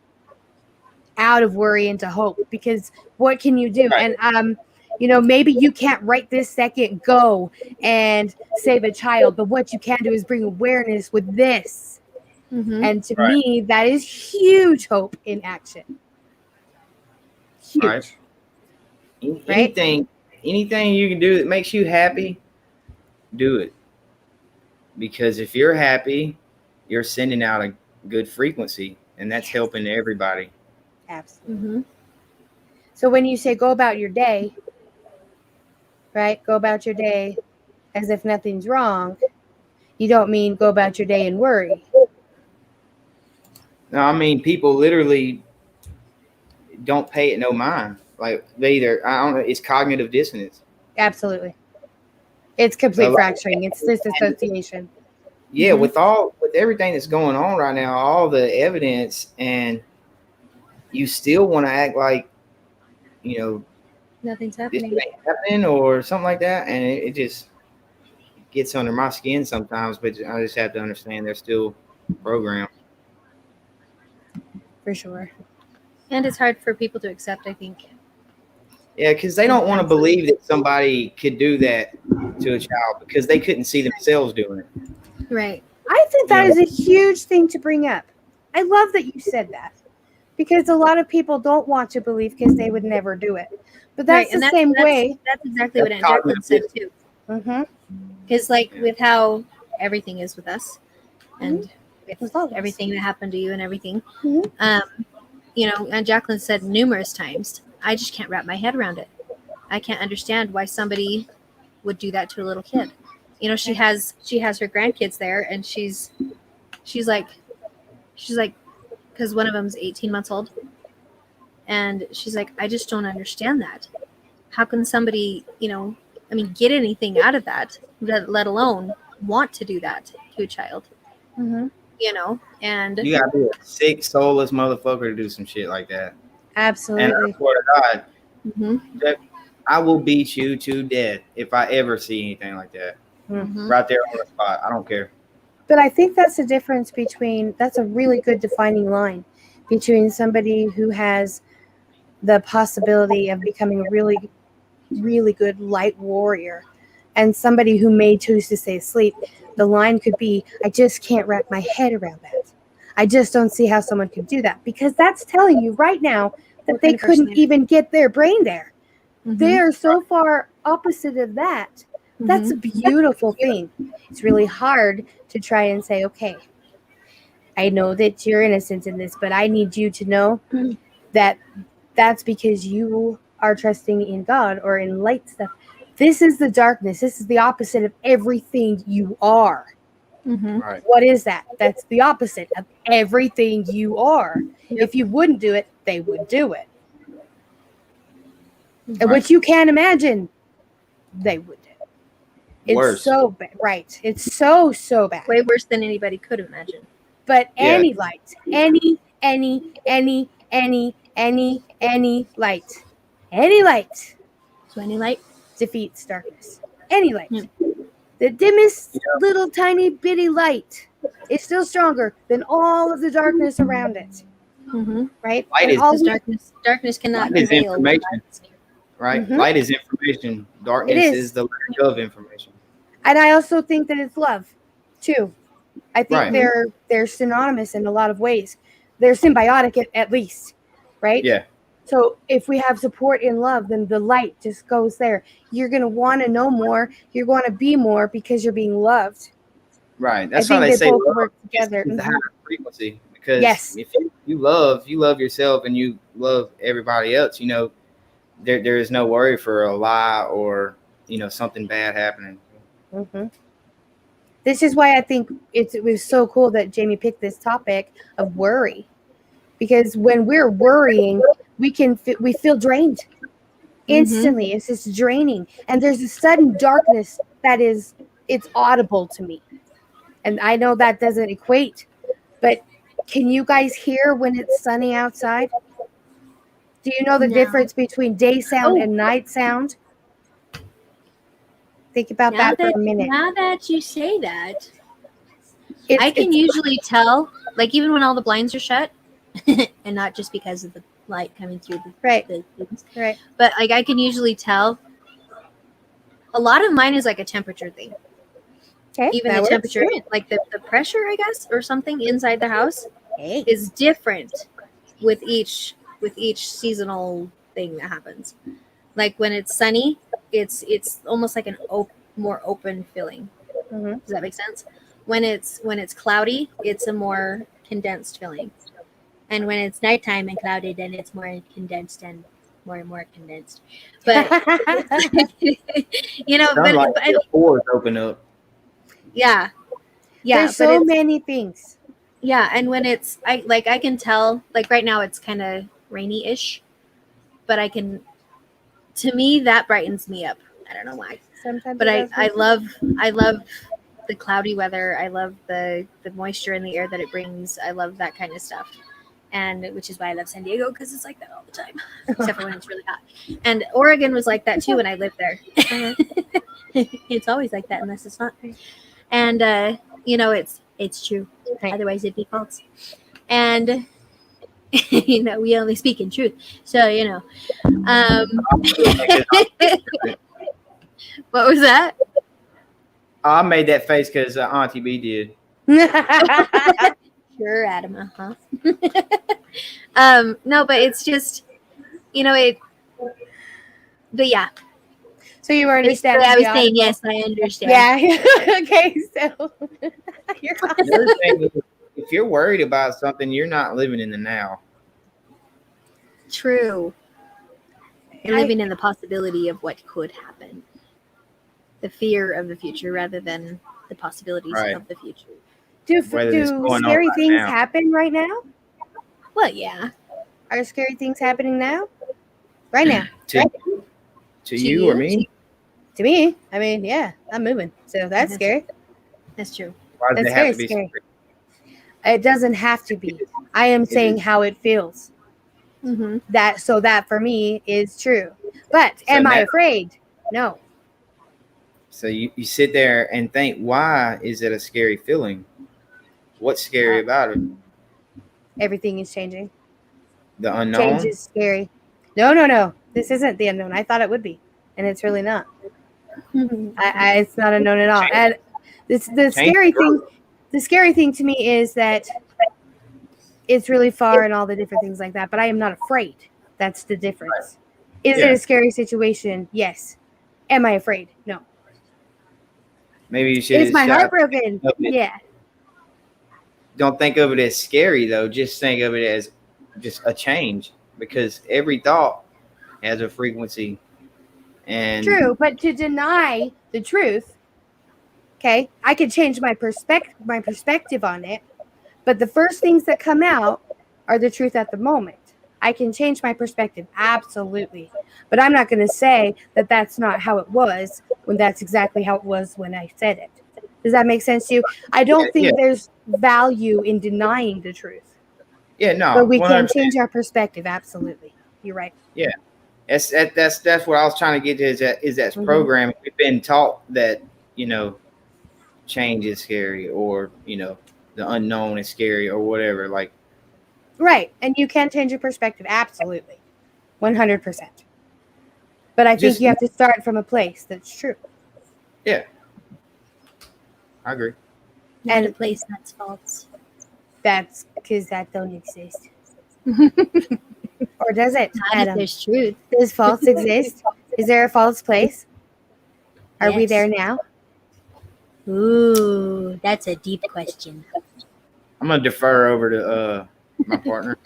out of worry into hope. Because what can you do? Right. And you know, maybe you can't right this second go and save a child, but what you can do is bring awareness with this. And to me, that is huge hope in action. Huge. Anything you can do that makes you happy, do it. Because if you're happy, you're sending out a good frequency, and that's helping everybody. Absolutely. So when you say go about your day, right? Go about your day as if nothing's wrong. You don't mean go about your day and worry. No, I mean people literally don't pay it no mind. Like I don't know, it's cognitive dissonance. Absolutely. It's complete fracturing. It's disassociation. Yeah, with everything that's going on right now, all the evidence, and you still want to act like, you know, nothing's happening. This ain't happening or something like that, and it just gets under my skin sometimes. But I just have to understand they're still programmed. For sure. And it's hard for people to accept, I think. Yeah, because they don't want to believe that somebody could do that to a child because they couldn't see themselves doing it. Right. I think that is a huge thing to bring up. I love that you said that, because a lot of people don't want to believe because they would never do it. But that's the same way. That's exactly what Aunt Jacqueline said too. Because with how everything is with us, and with everything that happened to you and everything, Aunt Jacqueline said numerous times, I just can't wrap my head around it. I can't understand why somebody would do that to a little kid. She has her grandkids there, and she's like, because one of them's 18 months old, and she's like, I just don't understand that. How can somebody, get anything out of that, let alone want to do that to a child? And you gotta be a sick, soulless motherfucker to do some shit like that. Absolutely. And I swear to God, that I will beat you to death if I ever see anything like that. Right there on the spot. I don't care. But I think that's the difference that's a really good defining line between somebody who has the possibility of becoming a really, really good light warrior and somebody who may choose to stay asleep. The line could be, I just can't wrap my head around that. I just don't see how someone could do that, because that's telling you right now that they couldn't even get their brain there. They're so far opposite of that. That's a beautiful thing. It's really hard to try and say, okay, I know that you're innocent in this, but I need you to know that that's because you are trusting in God or in light stuff. This is the darkness. This is the opposite of everything you are. Right. What is that? That's the opposite of everything you are. If you wouldn't do it, they would do it. And what you can't imagine, they would do. It's worse. So bad. Right. It's so bad. Way worse than anybody could imagine. But any light, any light. Any light. So any light defeats darkness. Any light. The dimmest little tiny bitty light is still stronger than all of the darkness around it. Right? Light is darkness. Darkness cannot light is information. Right? Light is information. Darkness is the lack of information. And I also think that it's love, too. I think they're synonymous in a lot of ways. They're symbiotic at least, right? Yeah. So if we have support in love, then the light just goes there. You're going to want to know more. You're going to be more because you're being loved. Right. That's why they say both work together. It's a higher frequency. Because if you love yourself and you love everybody else, there is no worry for a lie or, something bad happening. This is why I think it was so cool that Jamie picked this topic of worry. Because when we're worrying, we feel drained instantly. It's just draining. And there's a sudden darkness it's audible to me. And I know that doesn't equate, but can you guys hear when it's sunny outside? Do you know the difference between day sound and night sound? Think about that for a minute. Now that you say that, I can usually tell, like even when all the blinds are shut, and not just because of the light coming through the things. Right. But like I can usually tell. A lot of mine is like a temperature thing. Okay. Even the temperature, like the pressure, I guess, or something inside the house is different with each seasonal thing that happens. Like when it's sunny, it's almost like more open feeling. Does that make sense? When it's cloudy, it's a more condensed feeling. And when it's nighttime and cloudy, then it's more condensed and more condensed. But but the pores open up. Yeah. There's so many things. Yeah, and when I can tell, like right now it's kind of rainy-ish, but to me that brightens me up. I don't know why. Sometimes but I love the cloudy weather. I love the moisture in the air that it brings. I love that kind of stuff. And which is why I love San Diego, because it's like that all the time, except for when it's really hot. And Oregon was like that too when I lived there. It's always like that unless it's not. And it's true. Otherwise it'd be false. And we only speak in truth. So what was that? I made that face because AuntieB did. Sure, Adam. No, but it's just, it. But yeah. So you were understanding. I was saying yes, I understand. Yeah. Okay. So you're awesome. The other thing is, if you're worried about something, you're not living in the now. True. You're living in the possibility of what could happen. The fear of the future rather than the possibilities of the future. Do scary things happen right now? Well, yeah. Are scary things happening now? Right now. To you or me? To me. I mean, yeah, I'm moving. So that's scary. That's true. Why does it have to be scary? It doesn't have to be. I am saying how it feels. Mm-hmm. That for me is true. But am I afraid? No. So you sit there and think, why is it a scary feeling? What's scary about it? Everything is changing. The unknown? Change is scary. No. This isn't the unknown. I thought it would be. And it's really not. It's not unknown at all. And the scary thing to me is that it's really far and all the different things like that. But I am not afraid. That's the difference. Is it a scary situation? Yes. Am I afraid? No. Maybe you should. Is my heart broken? Yeah. Don't think of it as scary though. Just think of it as just a change, because every thought has a frequency. And true, but to deny the truth, okay, I could change my perspective on it, but the first things that come out are the truth at the moment. I can change my perspective, absolutely, but I'm not going to say that that's not how it was when that's exactly how it was when I said it. Does that make sense to you? I don't think there's value in denying the truth. Yeah, no. But we can change our perspective, absolutely. You're right. Yeah. That's what I was trying to get to is that programming. We've been taught that, change is scary, or, the unknown is scary, or whatever. Like, right. And you can change your perspective. Absolutely. 100%. But I think you have to start from a place that's true. Yeah. I agree. And a place that's false. That's because that don't exist. Or does it? Adam? There's truth. Does false exist? Is there a false place? Are we there now? Ooh, that's a deep question. I'm gonna defer over to my partner.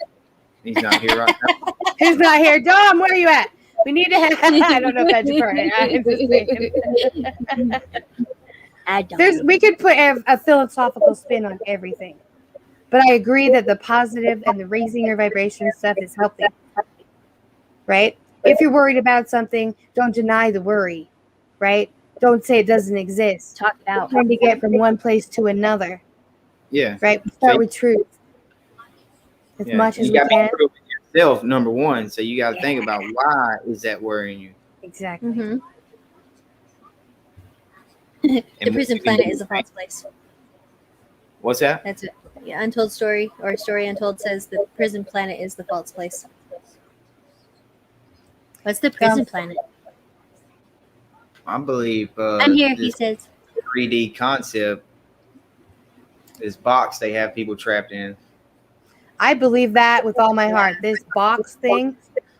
He's not here right now. Who's not here? Dom, where are you at? We need to have. I don't know if that's defer. We could put a philosophical spin on everything. But I agree that the positive and the raising your vibration stuff is helping. Right? If you're worried about something, don't deny the worry. Right? Don't say it doesn't exist. Talk it out. Trying to get from one place to another. Yeah. Right? Start with truth. As much as we can. You prove it yourself, number one. So you got to think about, why is that worrying you? Exactly. Mm-hmm. The prison planet is a false place. What's that? That's it. Yeah, Untold Story, or Story Untold, says the prison planet is the false place. What's the prison planet? I believe I'm here, he says. 3D concept, this box they have people trapped in. I believe that with all my heart. This box thing.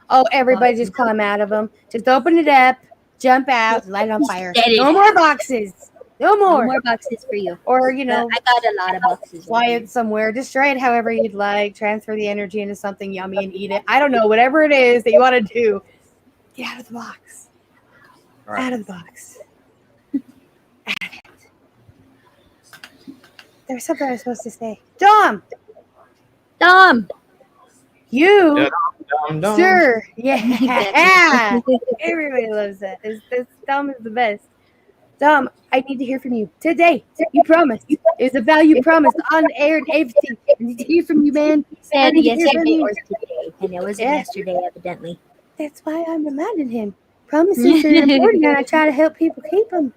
Oh, everybody just climb out of them. Just open it up, jump out, light it on fire. No more boxes. No more. No more boxes for you. Or, I got a lot of boxes. Fly it somewhere. Destroy it however you'd like. Transfer the energy into something yummy and eat it. I don't know. Whatever it is that you want to do. Get out of the box. Right. Out of the box. Out of it. There's something I was supposed to say. Dom! You? Dom. Sure. Yeah. Everybody loves that. Dom is the best. Dom, I need to hear from you today. You promised. It's a value promise on air and everything. I need to hear from you, man. Said yesterday or today, and it wasn't yesterday, evidently. That's why I'm reminding him. Promises are important, and I try to help people keep them.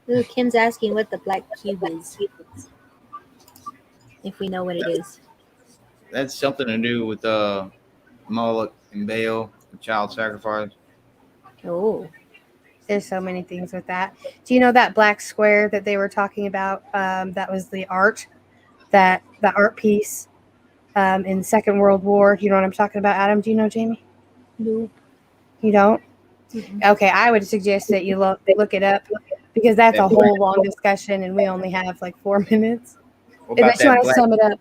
Ooh, Kim's asking what the black cube is. If we know what it is. That's something to do with Moloch and Baal, the child sacrifice. Oh. There's so many things with that. Do you know that black square that they were talking about? That was the art, the art piece in the Second World War. You know what I'm talking about, Adam? Do you know, Jamie? No. You don't? Mm-mm. Okay, I would suggest that you look it up because that's a whole long discussion and we only have like 4 minutes. Unless you want to sum it up.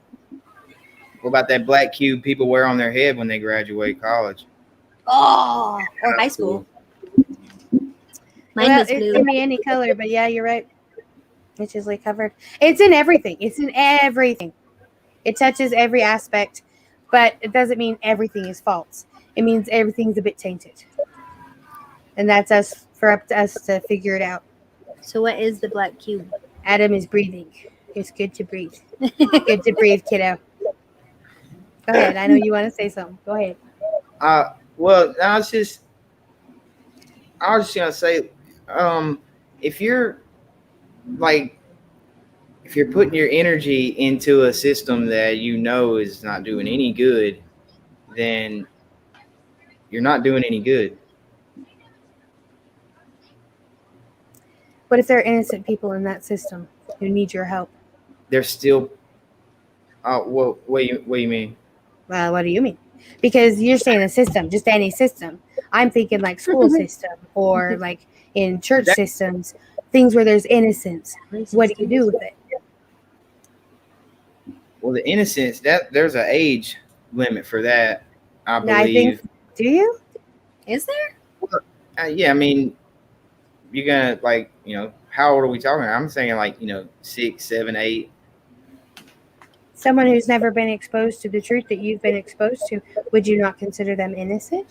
What about that black cube people wear on their head when they graduate college? Oh, or high school. Mine was blue. It can be any color, but yeah, you're right. It's usually covered. It's in everything. It's in everything. It touches every aspect, but it doesn't mean everything is false. It means everything's a bit tainted. And that's up to us to figure it out. So what is the black cube? Adam is breathing. It's good to breathe. Good to breathe, kiddo. Go ahead. I know you want to say something. Go ahead. Well, I was just gonna say, if you're putting your energy into a system that you know is not doing any good, then you're not doing any good. What if there are innocent people in that system who need your help? They're still. What do you mean? Well, what do you mean? Because you're saying a system, just any system. I'm thinking like school system or like in church systems, things where there's innocence. What do you do with it? Well, the innocence, there's an age limit for that, I believe. Do you? Is there? Well, yeah, I mean, you're gonna how old are we talking? I'm saying 6, 7, 8. Someone who's never been exposed to the truth that you've been exposed to, would you not consider them innocent?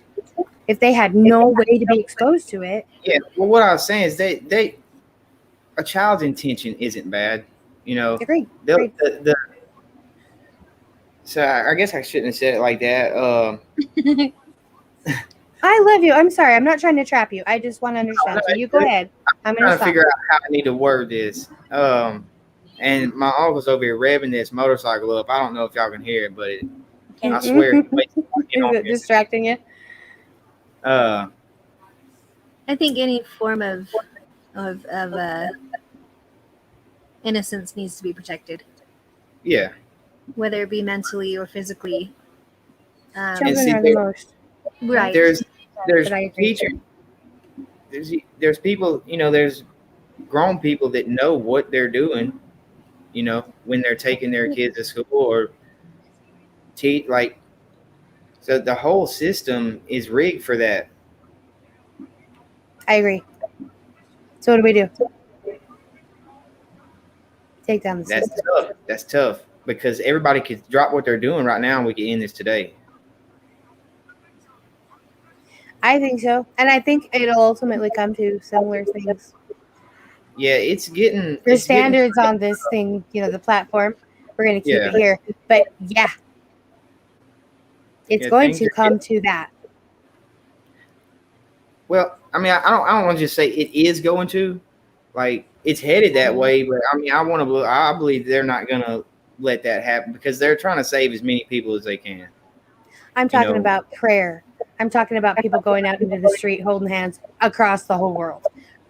If they had no way to be exposed to it. Yeah, well, what I was saying is a child's intention isn't bad, Agreed. So I guess I shouldn't have said it like that. I love you. I'm sorry. I'm not trying to trap you. I just want to understand. So you go ahead. I'm going to figure out how I need to word this. And my uncle's over here revving this motorcycle up. I don't know if y'all can hear it, but I swear. Is it distracting you? I think any form of innocence needs to be protected. Yeah. Whether it be mentally or physically. Children are the most. Right. There's teachers. There's people, there's grown people that know what they're doing, when they're taking their kids to school or so the whole system is rigged for that. I agree. So what do we do? Take down the system. That's tough because everybody could drop what they're doing right now and we can end this today. I think so. And I think it'll ultimately come to similar things. Yeah, there's standards on this thing, the platform. We're going to keep it here. But yeah, it's going to come to that. Well, I mean, I don't want to just say it is going to, it's headed that way. But I mean, I believe they're not going to let that happen because they're trying to save as many people as they can. I'm talking about prayer. I'm talking about people going out into the street, holding hands across the whole world.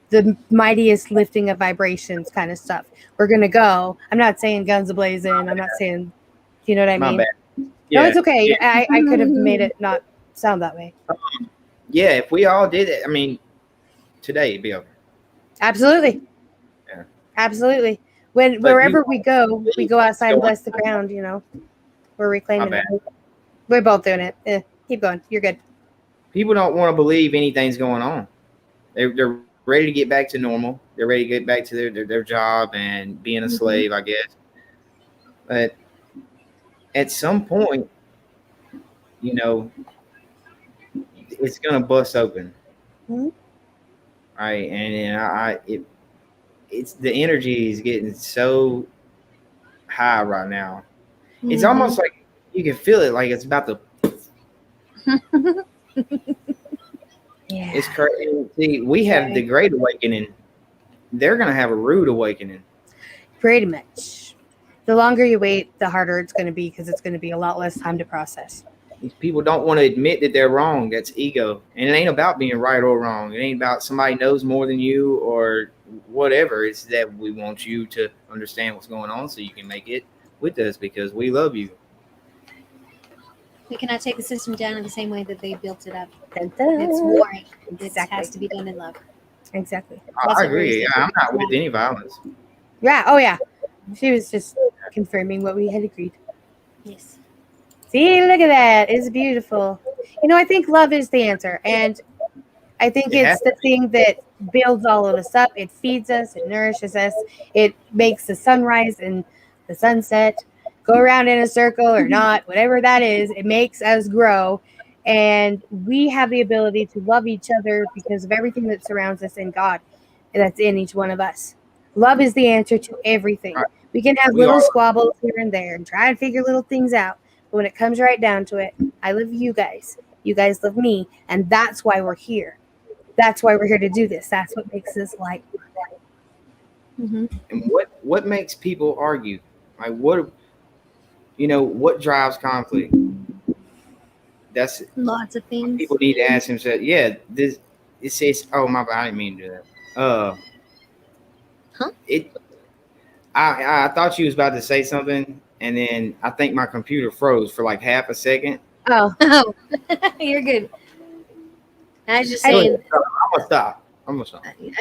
The mightiest lifting of vibrations kind of stuff. We're going to go. I'm not saying guns a-blazing. I'm not saying, you know what I mean? My bad. Yeah. No, it's okay. Yeah. I could have made it not sound that way. Yeah, if we all did it, I mean, today it'd be over. Absolutely. Yeah. Absolutely. Wherever we go outside and bless the ground, we're reclaiming it. We're both doing it. Keep going. You're good. People don't want to believe anything's going on. They're ready to get back to normal. They're ready to get back to their job and being a slave, I guess. But at some point, it's gonna bust open. Mm-hmm. Right, and it's the energy is getting so high right now. Mm-hmm. It's almost like you can feel it, like it's about to. Yeah, it's crazy. See, we have the Great Awakening. They're gonna have a rude awakening. Pretty much. The longer you wait, the harder it's going to be because it's going to be a lot less time to process. These people don't want to admit that they're wrong. That's ego. And it ain't about being right or wrong. It ain't about somebody knows more than you or whatever. It's that we want you to understand what's going on so you can make it with us because we love you. We cannot take the system down in the same way that they built it up. Dun, dun. It's warring. Exactly. It has to be done in love. Exactly. I agree. Yeah, I'm not with any violence. Yeah. Oh, yeah. She was just confirming what we had agreed. Yes. See, look at that. It's beautiful. I think love is the answer. And I think it's the thing that builds all of us up. It feeds us. It nourishes us. It makes the sunrise and the sunset go around in a circle or not, whatever that is. It makes us grow. And we have the ability to love each other because of everything that surrounds us in God that's in each one of us. Love is the answer to everything. We can have little squabbles here and there and try and figure little things out. But when it comes right down to it, I love you guys. You guys love me. And that's why we're here. That's why we're here to do this. That's what makes this light. Mm-hmm. And what makes people argue? Like what drives conflict? That's lots of things. People need to ask themselves. Yeah, it says. Oh my bad, I didn't mean to do that. I thought you was about to say something, and then I think my computer froze for like half a second. Oh, you're good. I was just saying. I'm gonna stop. I'm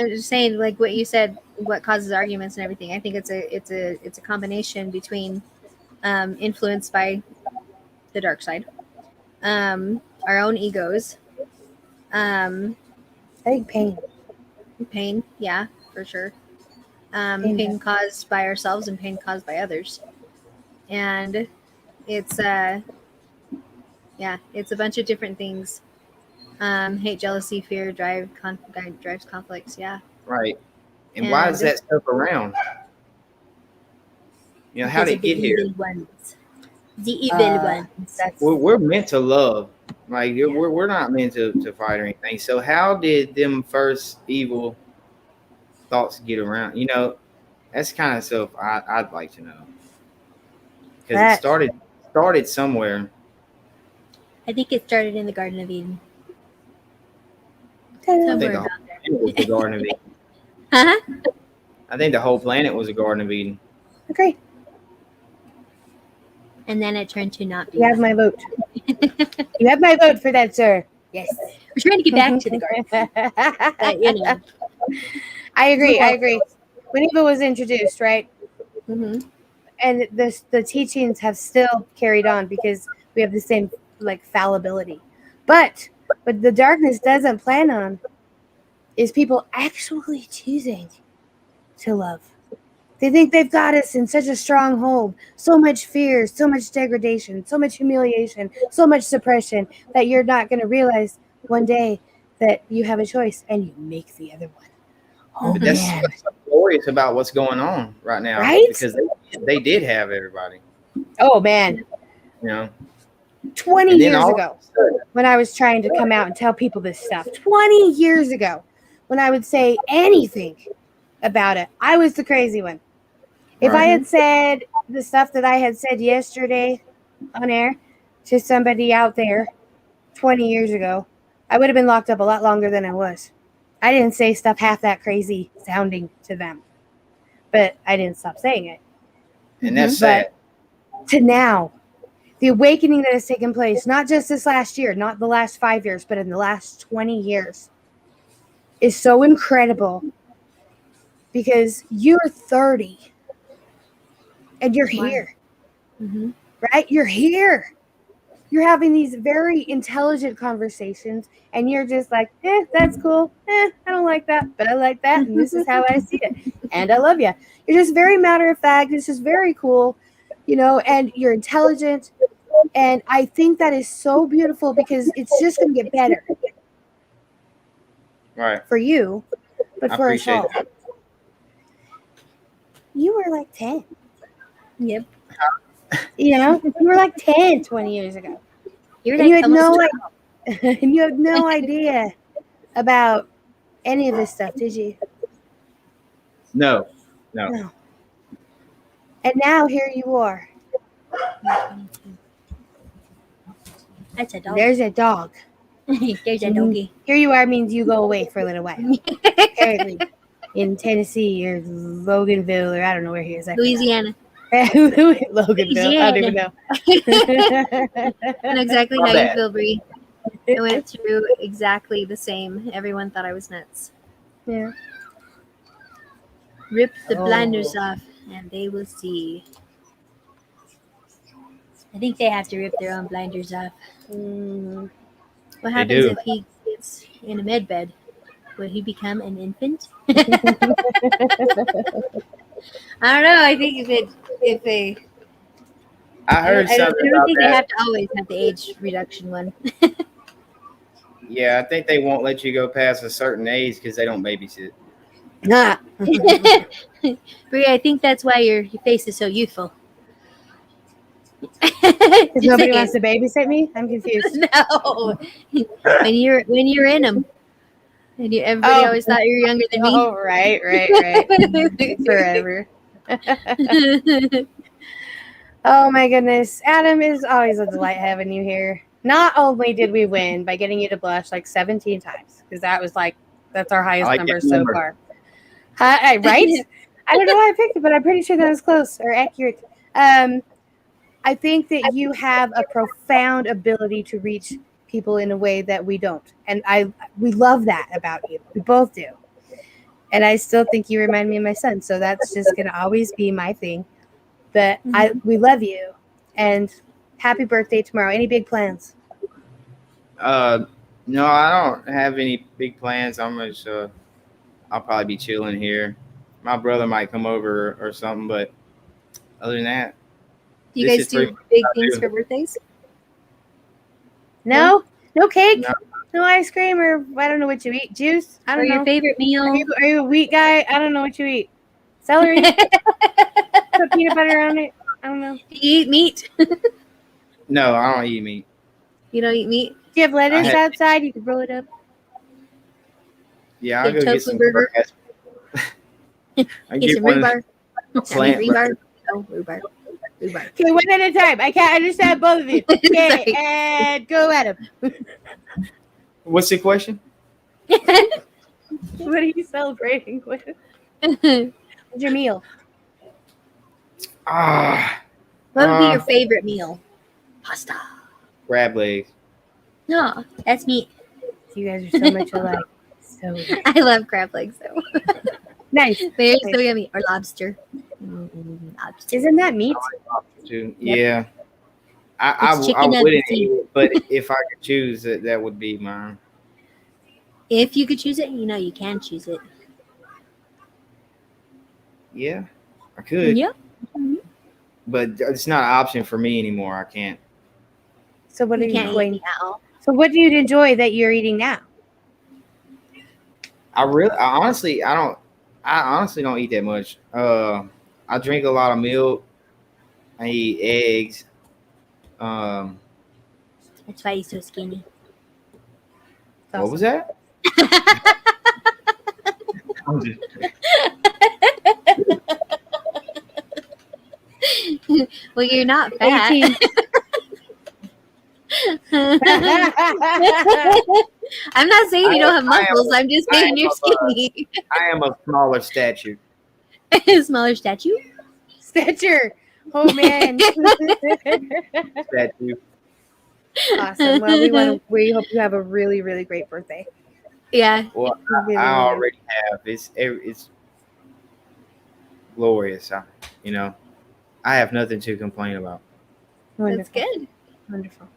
just saying, like what you said, what causes arguments and everything. I think it's a combination between influenced by the dark side, our own egos. I think pain, yeah, for sure. Pain caused by ourselves and pain caused by others, and it's it's a bunch of different things. Hate, jealousy, fear drives conflicts. Yeah. Right. And why is that stuff around? How did it get here? The evil ones. We're meant to love. Like we're not meant to fight or anything. So how did them first evil thoughts get around? That's kind of stuff I'd like to know. Because it started somewhere. I think it started in the Garden of Eden. I think the whole planet was the Garden of Eden. Huh? I think the whole planet was a Garden of Eden. Okay. And then it turned to not be. You have my vote. You have my vote for that, sir. Yes. We're trying to get back to the garden. I agree. When Eva was introduced, right? Mm-hmm. And the teachings have still carried on because we have the same fallibility. But what the darkness doesn't plan on is people actually choosing to love. They think they've got us in such a stronghold, so much fear, so much degradation, so much humiliation, so much suppression that you're not going to realize one day that you have a choice and you make the other one. Oh, but that's what's so glorious about what's going on right now, right? Because they did have everybody. Oh man, 20 years ago, when I was trying to come out and tell people this stuff, 20 years ago, when I would say anything about it, I was the crazy one. If I had said the stuff that I had said yesterday on air to somebody out there 20 years ago, I would have been locked up a lot longer than I was. I didn't say stuff half that crazy sounding to them, but I didn't stop saying it. And that's sad. To now, the awakening that has taken place, not just this last year, not the last 5 years, but in the last 20 years, is so incredible because you're 30 and you're here, right? You're here. You're having these very intelligent conversations and you're just like, that's cool. I don't like that, but I like that. And this is how I see it. And I love you. You're just very matter of fact. It's just very cool, and you're intelligent. And I think that is so beautiful because it's just going to get better. Right. For you, but for us all. That. You were like 10. Yep. You were like 10 20 years ago. You had no idea about any of this stuff, did you? No. And now here you are. That's a dog. There's a dog. There's a doggy. Here you are means you go away for a little while. Apparently. In Tennessee or Loganville or I don't know where he is. Louisiana. Loganville. I don't even know. And exactly how you feel, Bree. I went through exactly the same. Everyone thought I was nuts. Yeah. Rip the blinders off and they will see. I think they have to rip their own blinders off. What happens if he gets in a med bed? Will he become an infant? I don't know. I think if they I heard something. I don't think they have to always have the age reduction one. Yeah, I think they won't let you go past a certain age because they don't babysit. Brie, I think that's why your face is so youthful. Nobody wants to babysit me? I'm confused. No, when you're in them, and everybody always thought you were younger than me. Oh, right. Forever. Oh my goodness, Adam, it is always a delight having you here. Not only did we win by getting you to blush like 17 times, because that's our highest number so far. Right? I don't know why I picked it, but I'm pretty sure that was close or accurate. I think that you have a profound ability to reach people in a way that we don't. And we love that about you. We both do. And I still think you remind me of my son. So that's just going to always be my thing. But we love you. And happy birthday tomorrow. Any big plans? No, I don't have any big plans. I'll probably be chilling here. My brother might come over or something, but other than that. Do you guys do big things for birthdays? No cake, no ice cream, or I don't know what you eat. Juice. I don't know. Your favorite meal? Are you a wheat guy? I don't know what you eat. Celery. Put peanut butter on it. I don't know. Do you eat meat? No, I don't eat meat. You don't eat meat? Do you have lettuce outside? You can roll it up. Yeah, I'll go get some burger. I get some rhubarb. Rhubarb. No, rhubarb. Okay, one at a time. I can't understand both of you. Okay, and go at him. What's the question? What are you celebrating with? What's your meal? What would be your favorite meal? Pasta. Crab legs. No, that's meat. You guys are so much alike. So I love crab legs though. Nice. They're so yummy. Or lobster. Lobster. Isn't that meat? Yep. Yeah. I wouldn't eat it, but if I could choose it, that would be mine. If you could choose it, you can choose it. Yeah, I could. Yep. But it's not an option for me anymore. I can't. So what are you doing now? So what do you enjoy that you're eating now? I honestly don't eat that much. I drink a lot of milk. I eat eggs. That's why he's so skinny. What was that? Well, you're not fat. I'm not saying you don't have muscles. I'm just saying you're skinny. I am a smaller stature. Smaller statue? Stature. Oh, man. Statue. Awesome. Well, we hope you have a really, really great birthday. Yeah. Well, I already have. It's glorious. I have nothing to complain about. Wonderful. That's good. Wonderful.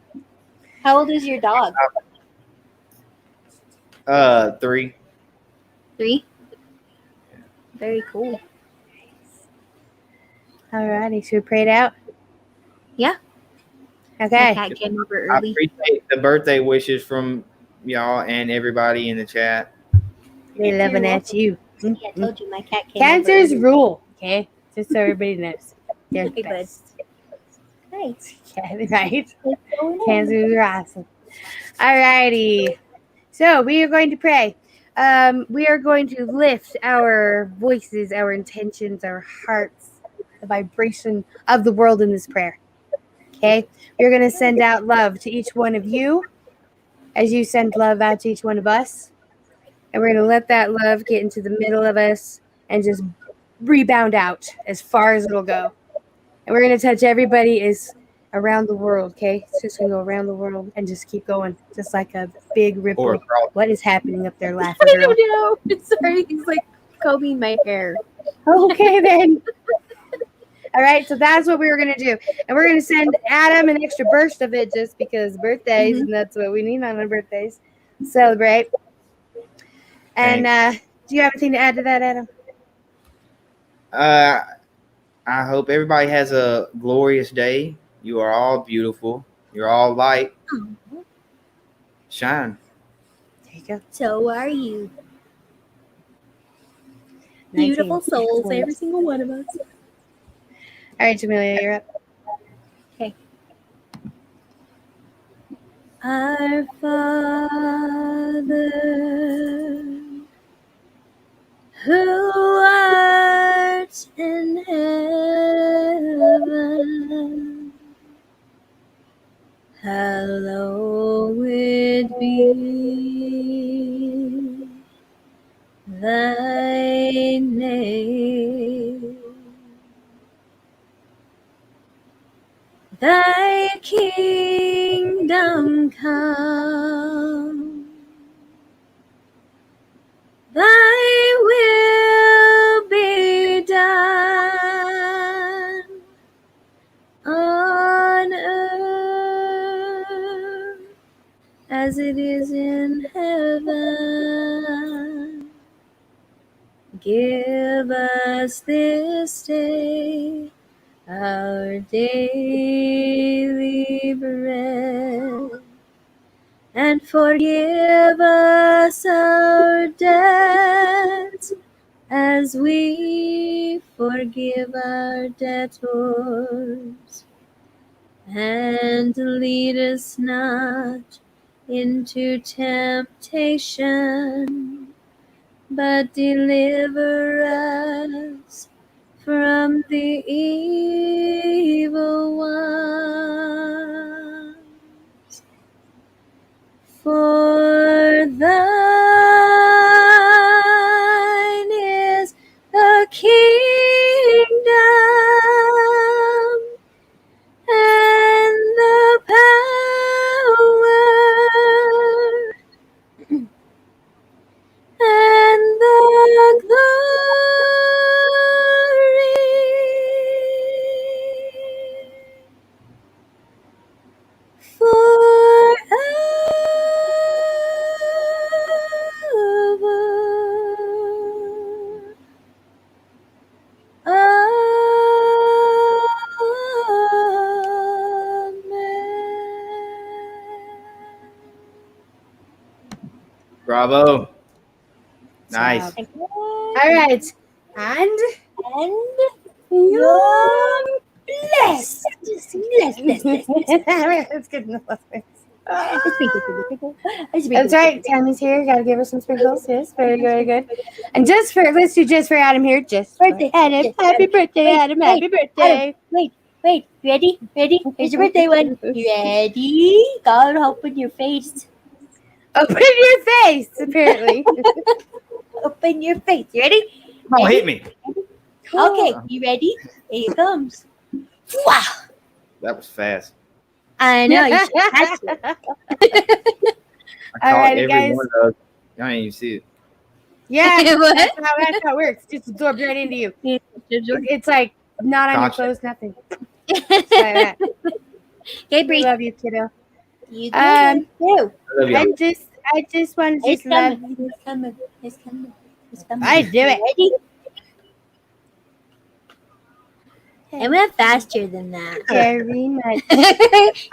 How old is your dog? 3. 3? Very cool. All righty. Should we pray it out? Yeah. Okay. My cat came over I early. appreciate the birthday wishes from y'all and everybody in the chat. They're loving at you. Yeah, I told you my cat came Cancers over rule. Okay. Just so everybody knows. They're the best. Nice. Yeah, right. Cancers are awesome. All righty. So we are going to pray. We are going to lift our voices, our intentions, our hearts, the vibration of the world in this prayer. Okay? We're going to send out love to each one of you as you send love out to each one of us. And we're going to let that love get into the middle of us and just rebound out as far as it'll go. And we're going to touch everybody is around the world, okay? It's just going to go around the world and just keep going, just like a big ripple. What is happening up there laughing, I girl? don't know. Sorry, he's like combing my hair. Okay, then. All right, so that's what we were going to do. And we're going to send Adam an extra burst of it just because birthdays, and that's what we need on our birthdays. Celebrate. And do you have anything to add to that, Adam? I hope everybody has a glorious day. You are all beautiful. You're all light. Shine. There you go. So are you. Beautiful souls, excellent. Every single one of us. All right, Jamelia, you're up. Okay. Our Father, who art in heaven, hallowed be thy name. Thy kingdom come, thy will be done on earth as it is in heaven. Give us this day our daily bread, and forgive us our debts as we forgive our debtors. And lead us not into temptation, but deliver us from the evil one. For thine is the kingdom and the power and the glory forever. Bravo. Nice. All right. And you're blessed. That's good enough. That's right. Tammy's here. Gotta give her some sprinkles. Yes, very good, very good. And let's do just for Adam here. Just birthday, Adam. Happy birthday, Adam. Happy birthday. Adam, wait. Ready? Here's your birthday one. You ready? God, open your face. Open your face, apparently. Open your face. You ready? Oh, hit me. Okay, you ready? Here it comes. Wow. That was fast. I know. You should catch it. I caught every guys. One of those. I didn't even see it. Yeah, that's how it works. Just absorbed right into you. It's like not on your clothes, nothing. Okay, Bree. Love you, kiddo. You too. I just want to love you. It's coming. I do it. Ready? I went faster than that. Very much.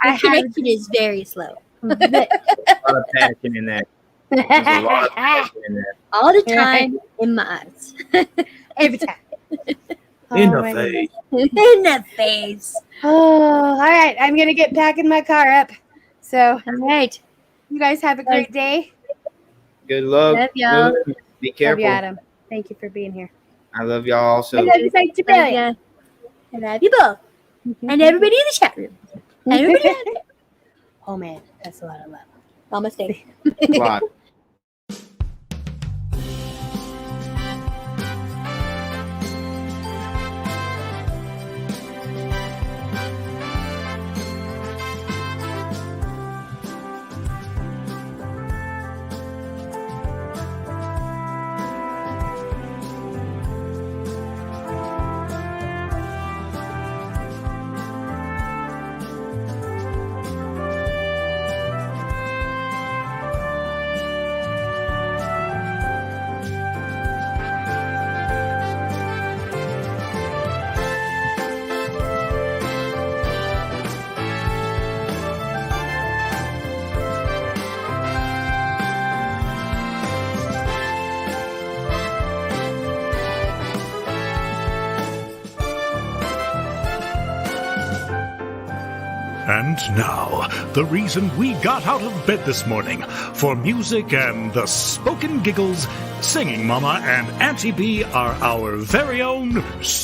Your connection is very slow. A lot of passion in that. There's a lot of passion in that. All the time in my eyes. Every time. In the face. In the face. Oh, all right. I'm going to get packing my car up. So, all right. You guys have a great day. Good luck. Love y'all. Be careful. Love you, Adam. Thank you for being here. I love y'all also. I love you, Sabrina. I love you both. And everybody in the chat room. Oh man, that's a lot of love. Namaste. Wow. And now, the reason we got out of bed this morning. For music and the spoken giggles, Singing Mama and Auntie B are our very own soul